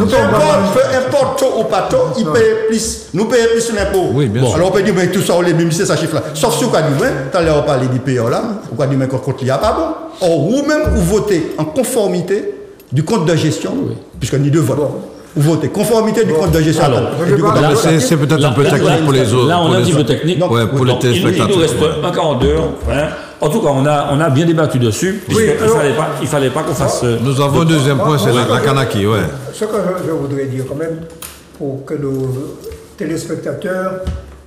Peu importe taux ou pas taux, il paye plus. Nous payons plus l'impôt. Oui, bien sûr. Alors on peut dire, mais tout ça, on les même c'est ça chiffre là. Sauf si on a dit, tout à l'heure on parlait du PO là, on a dit, mais quand il n'y a pas bon. Or, vous-même, vous votez en conformité du compte de gestion, puisqu'on dit deux votes. Vous votez conformité du compte de gestion. Alors, Et du compte de Là, gestion. c'est peut-être un peu technique pour les autres. Là, on pour a un les petit peu autres. technique. Ouais, pour les Donc, il nous téléspectateurs. reste un quart d'heure. Hein. En tout cas, on a bien débattu dessus. Oui, alors- Il fallait pas qu'on fasse. Nous avons un deuxième point, c'est la Kanaki, ouais. Ce que je voudrais dire quand même, pour que nos téléspectateurs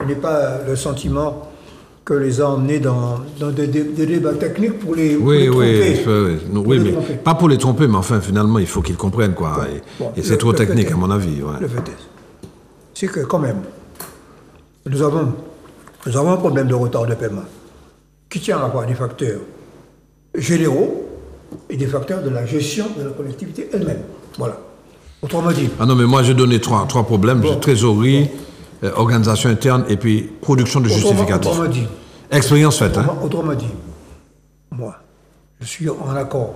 n'aient pas le sentiment que les a emmenés dans des débats techniques pour les Oui, tromper. oui, les mais tromper. pas pour les tromper, mais enfin, finalement, il faut qu'ils comprennent, quoi. Bon, Et c'est trop le technique, fait est- à mon avis, ouais. Le fait est, c'est que quand même, nous avons un problème de retard de paiement qui tient à part des facteurs généraux et des facteurs de la gestion de la collectivité elle-même. Voilà. Autrement dit, Ah non, mais moi, j'ai donné trois problèmes. Bon. J'ai trésorerie, organisation interne et puis production de justificatifs. autrement dit, Expérience faite, hein. autrement dit, moi, je suis en accord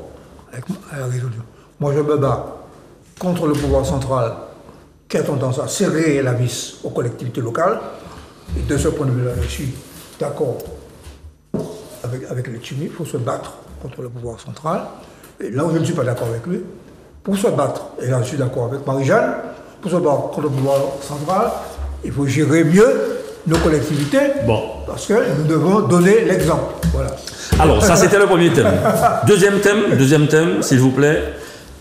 avec la résolution. Moi, je me bats contre le pouvoir central qui a tendance à serrer la vis aux collectivités locales. Et de ce point de vue-là, je suis d'accord avec le Tchimi. Il faut se battre contre le pouvoir central. Et là où je ne suis pas d'accord avec lui, pour se battre et là je suis d'accord avec Marie-Jeanne, pour savoir que le pouvoir central, il faut gérer mieux nos collectivités, parce que nous devons donner l'exemple. Voilà. Alors, ça c'était le premier thème. Deuxième thème, s'il vous plaît.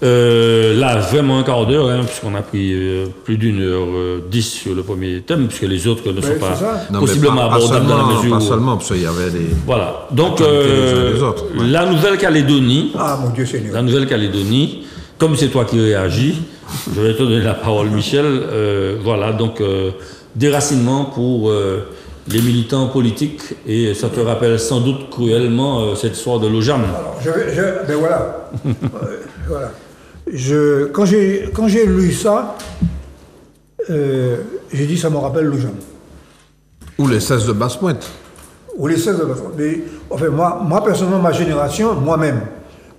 Là, vraiment un quart d'heure, hein, puisqu'on a pris plus d'1h10 sur le premier thème, puisque les autres ne sont pas possiblement abordables dans la mesure où... Pas seulement, parce qu'il y avait des... Voilà. Donc, la Nouvelle-Calédonie... Ah, mon Dieu Seigneur. La Nouvelle-Calédonie, comme c'est toi qui réagis, je vais te donner la parole, Michel. Voilà, donc, déracinement pour les militants politiques, et ça te rappelle sans doute cruellement cette histoire de l'OJAM. Alors, ben voilà. Voilà. Quand j'ai lu ça, j'ai dit ça me rappelle l'OJAM. Ou les 16 de Basse-Pointe. Ou les 16 de Basse-Pointe. Mais enfin, moi, personnellement, ma génération, moi-même,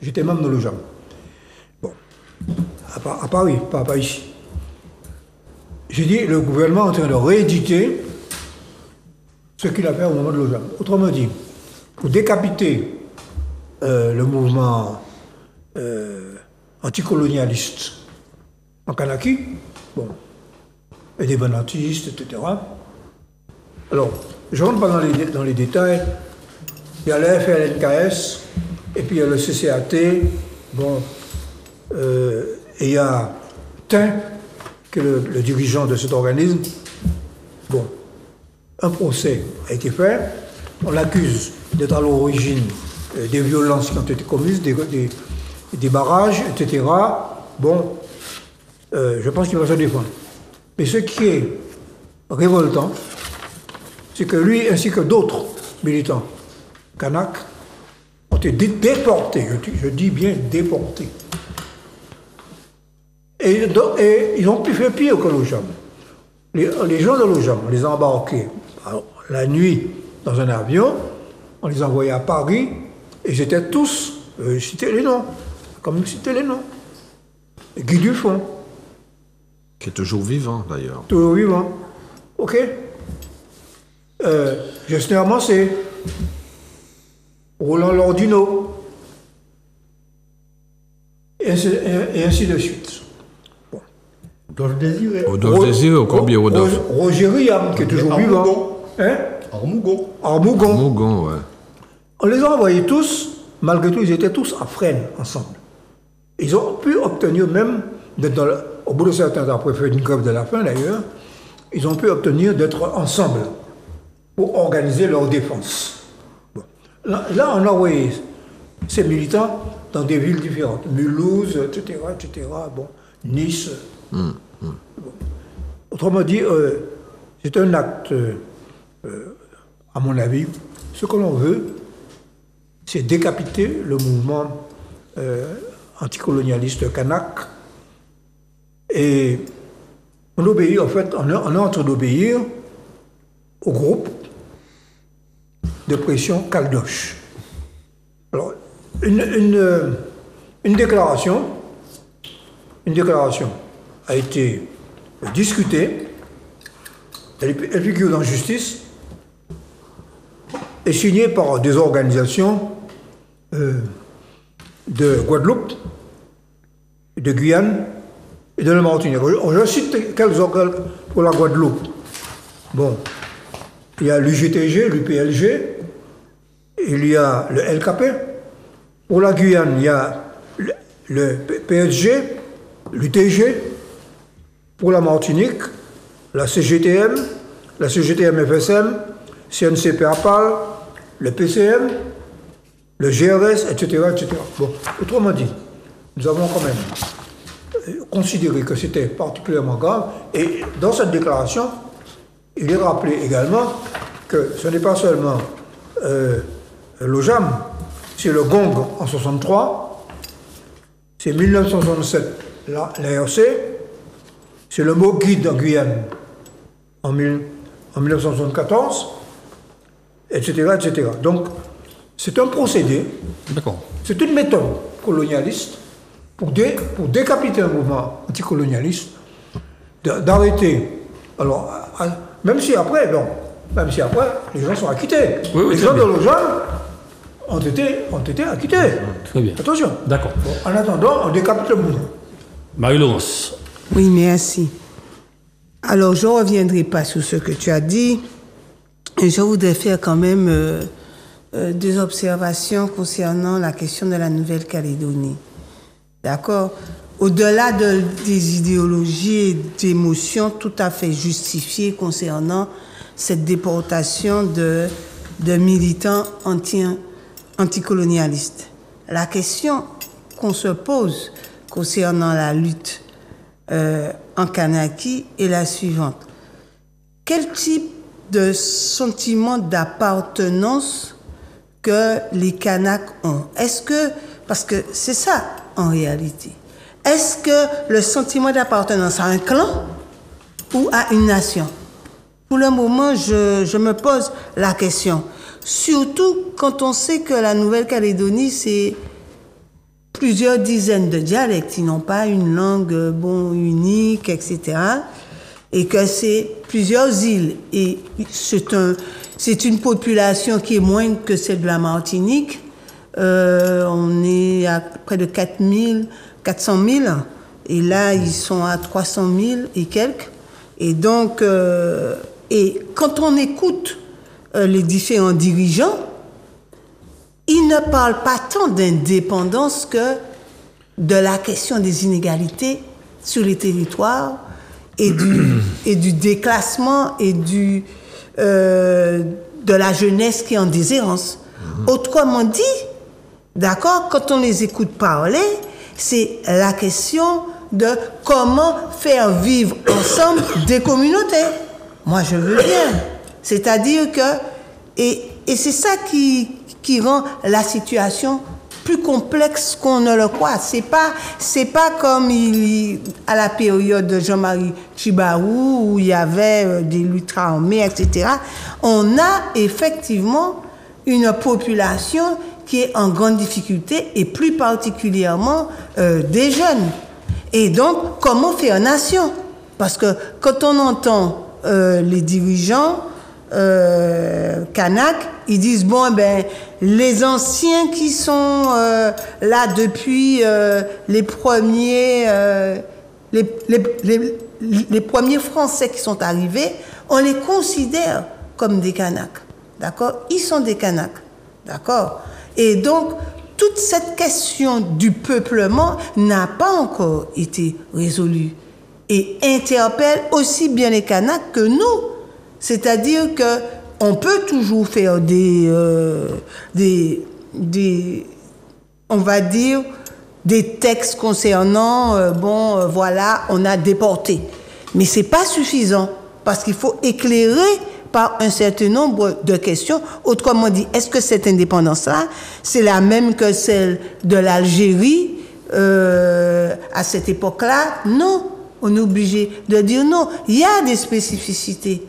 j'étais membre de l'OJAM. Bon. À Paris, pas ici. J'ai dit, le gouvernement est en train de rééditer ce qu'il a fait au moment de l'OJAM. Autrement dit, pour décapiter le mouvement anticolonialiste en Kanaki, bon, indépendantistes, etc. Alors, je ne rentre pas dans les détails. Il y a le FLNKS, et puis il y a le CCAT, bon, et il y a Tin, qui est le dirigeant de cet organisme. Bon, un procès a été fait, on l'accuse d'être à l'origine des violences qui ont été commises, des barrages, etc. Bon, je pense qu'il va se défendre. Mais ce qui est révoltant, c'est que lui ainsi que d'autres militants Kanak ont été déportés, je dis bien déportés. Et ils ont pu faire pire que l'OJAM. Les gens de l'OJAM, on les a embarqués la nuit dans un avion, on les a envoyés à Paris, et ils étaient tous, citer les noms, quand même citer les noms. Guy Dufont. Qui est toujours vivant, d'ailleurs. Toujours vivant. OK. Gessner Mancé. Roland Lordino. Et ainsi de suite. Bon. Rodolphe Désiré. Rodolphe Désiré, au combien Rodolphe Roger Riam, qui est toujours vivant. Hein? Armougon, ouais. On les a envoyés tous, malgré tout, ils étaient tous à Fresnes, ensemble. Ils ont pu obtenir même, au bout de certains temps, après faire une grève de la faim d'ailleurs, ils ont pu obtenir d'être ensemble pour organiser leur défense. Bon. Là, on a envoyé ces militants dans des villes différentes, Mulhouse, etc., bon, Nice. Bon. Autrement dit, c'est un acte, à mon avis, ce que l'on veut, c'est décapiter le mouvement anticolonialiste Kanak. Et on obéit, en fait, on est en train d'obéir au groupe de pression Caldoche. Alors, une déclaration a été discutée, elle figure dans Justice, est signée par des organisations de Guadeloupe, de Guyane et de la Martinique. Je cite quelques organes pour la Guadeloupe. Bon, il y a l'UGTG, l'UPLG, il y a le LKP. Pour la Guyane, il y a le PSG, l'UTG. Pour la Martinique, la CGTM, la CGTM-FSM, CNCP-APAL, le PCM, le GRS, etc., etc. Bon, autrement dit, nous avons quand même considéré que c'était particulièrement grave. Et dans cette déclaration, il est rappelé également que ce n'est pas seulement l'OJAM, c'est le GONG en 1963, c'est 1967 l'ARC, c'est le MOGUID en Guyane en 1974, etc., etc. Donc, c'est un procédé, c'est une méthode colonialiste pour décapiter un mouvement anticolonialiste, d'arrêter. Alors, même si après, les gens sont acquittés. Les gens de l'OJAM ont été acquittés. Très bien. Attention. D'accord. Bon, en attendant, on décapite le mouvement. Marie-Laurence. Oui, merci. Alors, je ne reviendrai pas sur ce que tu as dit. Et je voudrais faire quand même deux observations concernant la question de la Nouvelle-Calédonie. D'accord? Au-delà des idéologies et d'émotions tout à fait justifiées concernant cette déportation de militants anticolonialistes. La question qu'on se pose concernant la lutte en Kanaki est la suivante. Quel type de sentiment d'appartenance que les Kanaks ont? Est-ce que, parce que c'est ça en réalité, est-ce que le sentiment d'appartenance à un clan ou à une nation? Pour le moment, je me pose la question. Surtout quand on sait que la Nouvelle-Calédonie, c'est plusieurs dizaines de dialectes. Ils n'ont pas une langue unique, etc. Et que c'est plusieurs îles. Et c'est une population qui est moindre que celle de la Martinique. On est à près de 400 000. Et là, ils sont à 300 000 et quelques. Et donc, et quand on écoute les différents dirigeants, ils ne parlent pas tant d'indépendance que de la question des inégalités sur les territoires et du déclassement et de la jeunesse qui est en déshérence. Autrement dit, d'accord, quand on les écoute parler, c'est la question de comment faire vivre ensemble des communautés. Moi, je veux bien. C'est-à-dire que... Et c'est ça qui rend la situation plus complexe qu'on ne le croit. C'est pas comme à la période de Jean-Marie Tjibaou où il y avait des luttes armées, etc. On a effectivement une population qui est en grande difficulté et plus particulièrement des jeunes. Et donc, comment faire nation? Parce que quand on entend les dirigeants Kanak, ils disent bon les anciens qui sont là depuis les premiers Français qui sont arrivés, on les considère comme des Kanaks, d'accord? Ils sont des Kanaks, d'accord? Et donc toute cette question du peuplement n'a pas encore été résolue et interpelle aussi bien les Kanaks que nous. C'est-à-dire que on peut toujours faire on va dire, des textes concernant, voilà, on a déporté. Mais c'est pas suffisant parce qu'il faut éclairer par un certain nombre de questions. Autrement dit, est-ce que cette indépendance-là, c'est la même que celle de l'Algérie à cette époque-là? Non, on est obligé de dire non. Il y a des spécificités.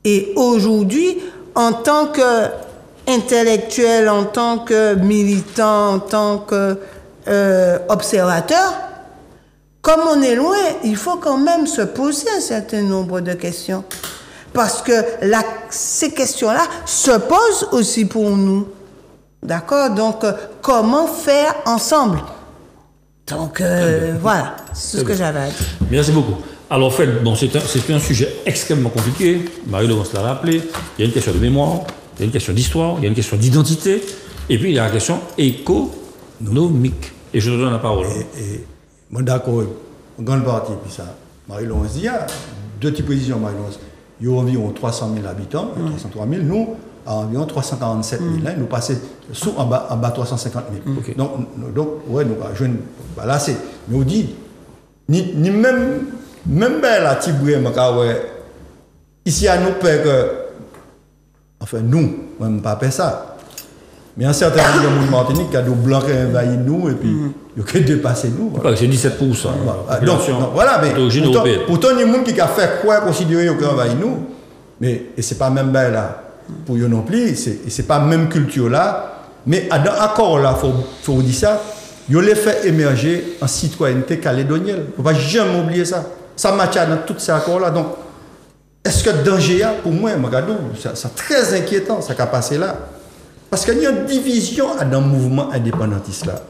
Et aujourd'hui, en tant qu'intellectuel, en tant que militant, en tant qu'observateur, comme on est loin, il faut quand même se poser un certain nombre de questions. Parce que ces questions-là se posent aussi pour nous. D'accord? Donc, comment faire ensemble? Donc, voilà, c'est ce que j'avais à dire. Merci beaucoup. Alors, en fait, bon, c'est un sujet extrêmement compliqué. Marie-Laurence l'a rappelé. Il y a une question de mémoire, il y a une question d'histoire, il y a une question d'identité, et puis il y a la question économique. Et je te donne la parole. Et moi, d'accord, en grande partie, puis ça, Marie-Laurence dit, il y a deux types de positions, Marie-Laurence. Il y a environ 300 000 habitants, 303 000. Nous, à environ 347 000. Là, nous passons en bas 350 000. Okay. Donc, ouais, nous, là, c'est. Mais on dit, ni même la Tiboué, ici, à nous, que. Enfin, nous, même pas faire ça. Mais un certain nombre de monde Martinique qui a des blancs qui envahissent nous et puis ils ont dépassé nous. Voilà. C'est 17%. Donc, voilà, mais pourtant, il y a des gens qui ont fait quoi considérer qu'ils ont envahi nous. Mais ce n'est pas même là pour eux non plus, ce n'est pas la même culture là. Mais dans l'accord là, il faut dire ça, ils ont fait émerger en citoyenneté calédonienne. Il ne faut pas jamais oublier ça. Ça matche dans tous ces accords là. Donc, est-ce que le danger, pour moi, c'est très inquiétant, ça qui a passé là. Parce qu'il y a une division dans le mouvement indépendantiste là,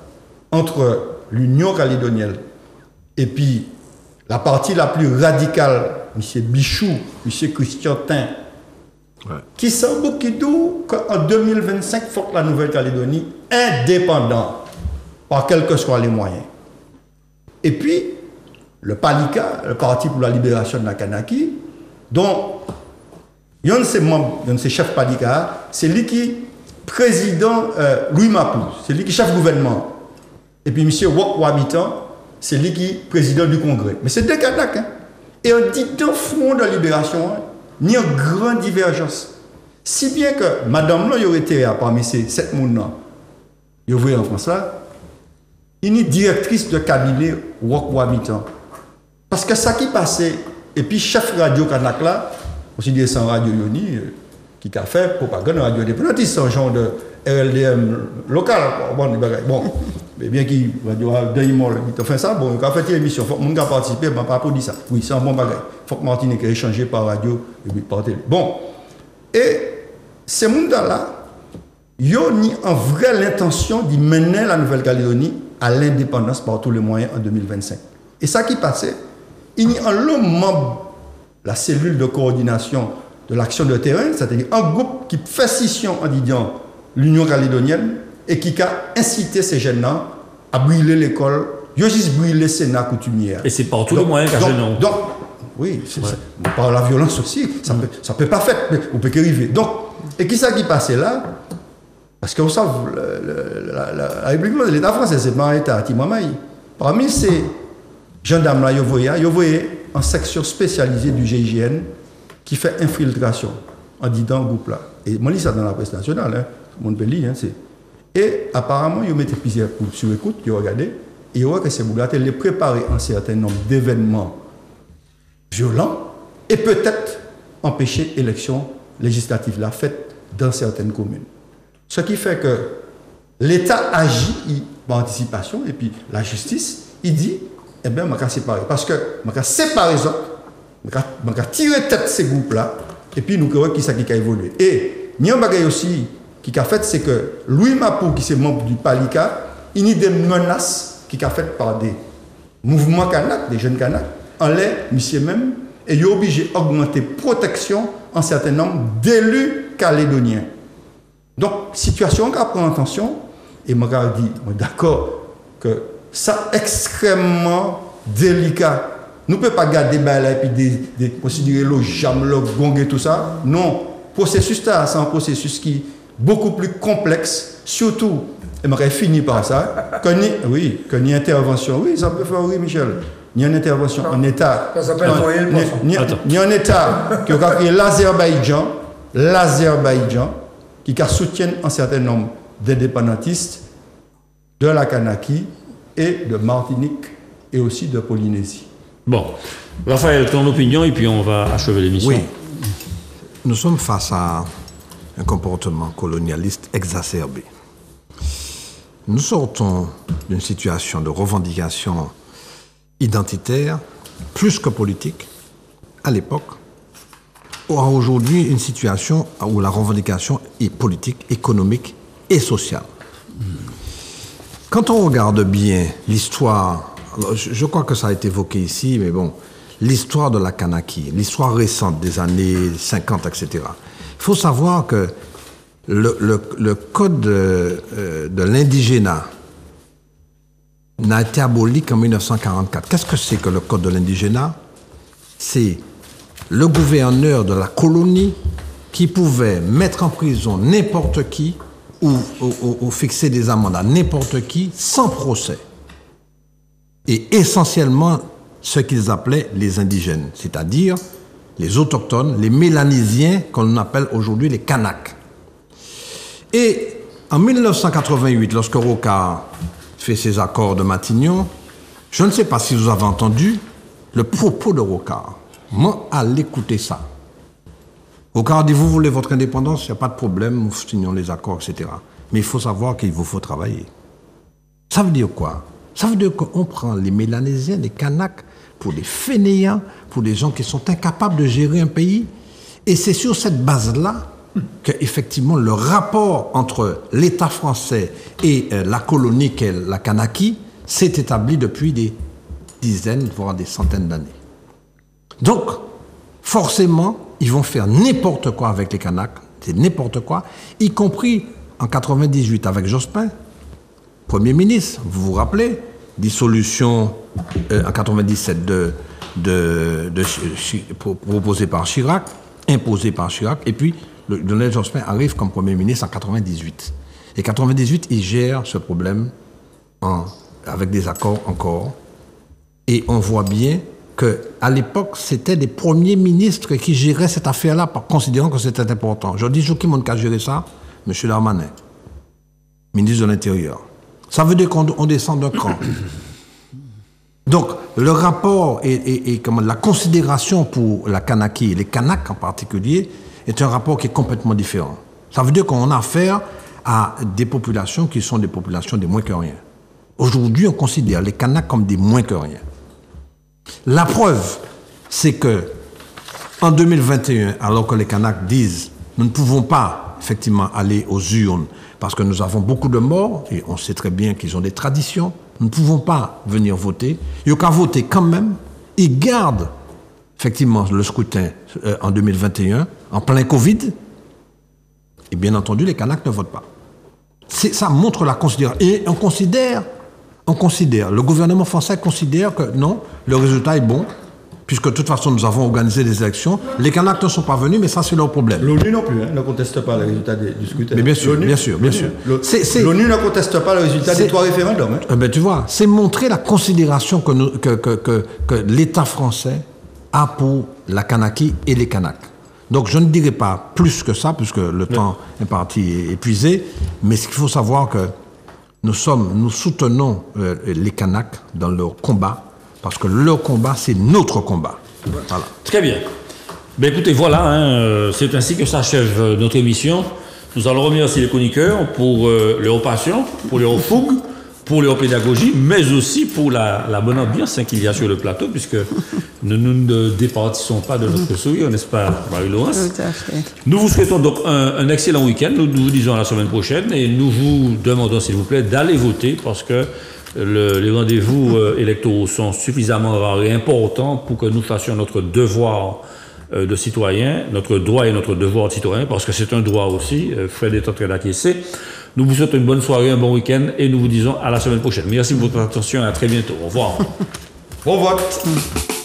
entre l'Union calédonienne Et puis, la partie la plus radicale, M. Bichou, M. Christian Tin, qui s'en bouquidou qu'en 2025, il faut que la Nouvelle-Calédonie indépendante, par quels que soient les moyens. Et puis, le PALICA, le Parti pour la libération de la Kanaki, dont il y a un de ses membres, un de ses chefs PALICA, c'est lui qui président Louis Mapou, c'est lui qui chef gouvernement. Et puis M. Wok Wabitan, c'est lui qui président du Congrès. Mais c'est deux Kanaks. Hein. Et on dit dans le front de la libération, hein, il y a une grande divergence. Si bien que madame, là, il aurait été parmi ces 7 personnes, il y a en France là, il est directrice de cabinet Wok Wabitan. Parce que ça qui passait, et puis chef radio Kanak là, aussi des sans radio Yoni, qui a fait propagande radio indépendantiste, c'est un genre de RLDM local. Bon, mais bien qu'il radio il fait ça, bon, il a fait une émission, il faut que mon gars participe, il m'a pas dit ça. Oui, c'est un bon bagage. Il faut que Martinique ait échangé par radio et puis par télé. Bon, et ces gens-là, ils ont en vrai l'intention de mener la Nouvelle-Calédonie à l'indépendance par tous les moyens en 2025. Et ça qui passait, il y a un membre, la cellule de coordination de l'action de terrain, c'est-à-dire un groupe qui fait scission en disant l'Union calédonienne et qui a incité ces jeunes-là à brûler l'école, ils ont juste brûlé le Sénat coutumière. Et c'est par tous les moyens qu'un jeune. Donc, oui, par la violence aussi, ça ne peut pas faire, mais on peut qu'arriver. Donc, et qui ça qui passait là? Parce que vous savez, la République de l'État français, c'est pas un État à Timamaï. Parmi ces gendarmes-là, vous voyez en section spécialisée du GIGN qui fait infiltration en disant groupe là. Et moi, je lis ça dans la presse nationale, hein, mon pays, hein, c'est. Et apparemment, ils mettent plusieurs groupes sur écoute, ils regardent, et ils voient que ces groupes-là, ils les préparent un certain nombre d'événements violents et peut-être empêcher l'élection législative la faite dans certaines communes. Ce qui fait que l'État agit par anticipation et puis la justice, il dit, eh bien, je vais séparer. Parce que je vais séparer les autres, je vais tirer tête ces groupes-là, et puis nous verrons qui ça qui a évolué. Et il y a un bagage aussi qui a fait, c'est que Louis Mapou, qui est membre du PALICA, il y a des menaces qui a faites par des mouvements Kanak, des jeunes Kanak, en l'air, monsieur même, et il est obligé d'augmenter protection en certain nombre d'élus calédoniens. Donc, situation qu'on prend attention, et je dis, d'accord, que ça extrêmement délicat. Nous ne pouvons pas garder là et puis considérer le jam, le gong et tout ça. Non, processus là, c'est un processus qui est beaucoup plus complexe, surtout, et je fini par ça, que ni intervention, oui, ça peut faire, oui, Michel, ni une intervention en État, ni un État qui a créé l'Azerbaïdjan, qui soutient un certain nombre d'indépendantistes de la Kanaki et de Martinique et aussi de Polynésie. Bon, Raphaël, ton opinion et puis on va achever l'émission. Oui, nous sommes face à un comportement colonialiste exacerbé. Nous sortons d'une situation de revendication identitaire, plus que politique, à l'époque, à aujourd'hui une situation où la revendication est politique, économique et sociale. Quand on regarde bien l'histoire, je crois que ça a été évoqué ici, mais bon, l'histoire de la Kanaki, l'histoire récente des années 50, etc. Il faut savoir que le code de l'indigénat n'a été aboli qu'en 1944. Qu'est-ce que c'est que le code de l'indigénat? C'est le gouverneur de la colonie qui pouvait mettre en prison n'importe qui ou fixer des amendes à n'importe qui sans procès. Et essentiellement ce qu'ils appelaient les indigènes, c'est-à-dire les autochtones, les Mélanésiens qu'on appelle aujourd'hui les Kanaks. Et en 1988, lorsque Rocard fait ses accords de Matignon, je ne sais pas si vous avez entendu le propos de Rocard. Moi, allez écouter ça. Rocard dit, vous voulez votre indépendance, il n'y a pas de problème, nous signons les accords, etc. Mais il faut savoir qu'il vous faut travailler. Ça veut dire quoi? Ça veut dire qu'on prend les Mélanésiens, les Kanaks, pour des fainéants, pour des gens qui sont incapables de gérer un pays. Et c'est sur cette base-là qu'effectivement le rapport entre l'État français et la colonie qu'est la Kanaki s'est établi depuis des dizaines, voire des centaines d'années. Donc, forcément, ils vont faire n'importe quoi avec les Kanaks, c'est n'importe quoi, y compris en 98 avec Jospin, Premier ministre, vous vous rappelez, dissolution en 97 proposée par Chirac, imposée par Chirac, et puis Lionel Jospin arrive comme Premier ministre en 98. Et 98, il gère ce problème avec des accords encore. Et on voit bien qu'à l'époque, c'était les premiers ministres qui géraient cette affaire-là, considérant que c'était important. Je dis, qui m'a géré ça? M. Darmanin, ministre de l'Intérieur. Ça veut dire qu'on descend d'un cran. Donc, le rapport et la considération pour la Kanaki, les Kanaks en particulier, est un rapport qui est complètement différent. Ça veut dire qu'on a affaire à des populations qui sont des populations des moins que rien. Aujourd'hui, on considère les Kanaks comme des moins que rien. La preuve, c'est que en 2021, alors que les Kanaks disent nous ne pouvons pas effectivement aller aux urnes parce que nous avons beaucoup de morts et on sait très bien qu'ils ont des traditions, nous ne pouvons pas venir voter. Il n'y a qu'à voter quand même. Ils gardent effectivement le scrutin en 2021 en plein Covid. Et bien entendu, les Kanaks ne votent pas. Ça montre la considération. Et on considère, le gouvernement français considère que non, le résultat est bon, puisque de toute façon nous avons organisé des élections. Les Kanaks ne sont pas venus, mais ça c'est leur problème. L'ONU non plus ne conteste pas le résultat du scrutin. Mais bien sûr. L'ONU ne conteste pas le résultat des 3 référendums. Ben, tu vois, c'est montrer la considération que l'État français a pour la Kanaki et les Kanaks. Donc je ne dirai pas plus que ça, puisque le temps est parti épuisé, mais ce qu'il faut savoir que nous soutenons les Kanaks dans leur combat, parce que leur combat, c'est notre combat. Voilà. Très bien. Ben écoutez, voilà, c'est ainsi que s'achève notre émission. Nous allons remercier les chroniqueurs pour leur passion, pour leur fougue, pour leur pédagogie, mais aussi pour la bonne ambiance qu'il y a sur le plateau, puisque nous ne départissons pas de notre sourire, n'est-ce pas, Marie-Laurence? Tout à fait. Nous vous souhaitons donc un excellent week-end. Nous vous disons à la semaine prochaine et nous vous demandons, s'il vous plaît, d'aller voter parce que les rendez-vous électoraux sont suffisamment rares et importants pour que nous fassions notre devoir de citoyen, notre droit et notre devoir de citoyen, parce que c'est un droit aussi. Fred est en train d'acquiescer. Nous vous souhaitons une bonne soirée, un bon week-end et nous vous disons à la semaine prochaine. Merci pour votre attention et à très bientôt. Au revoir. Bon vote.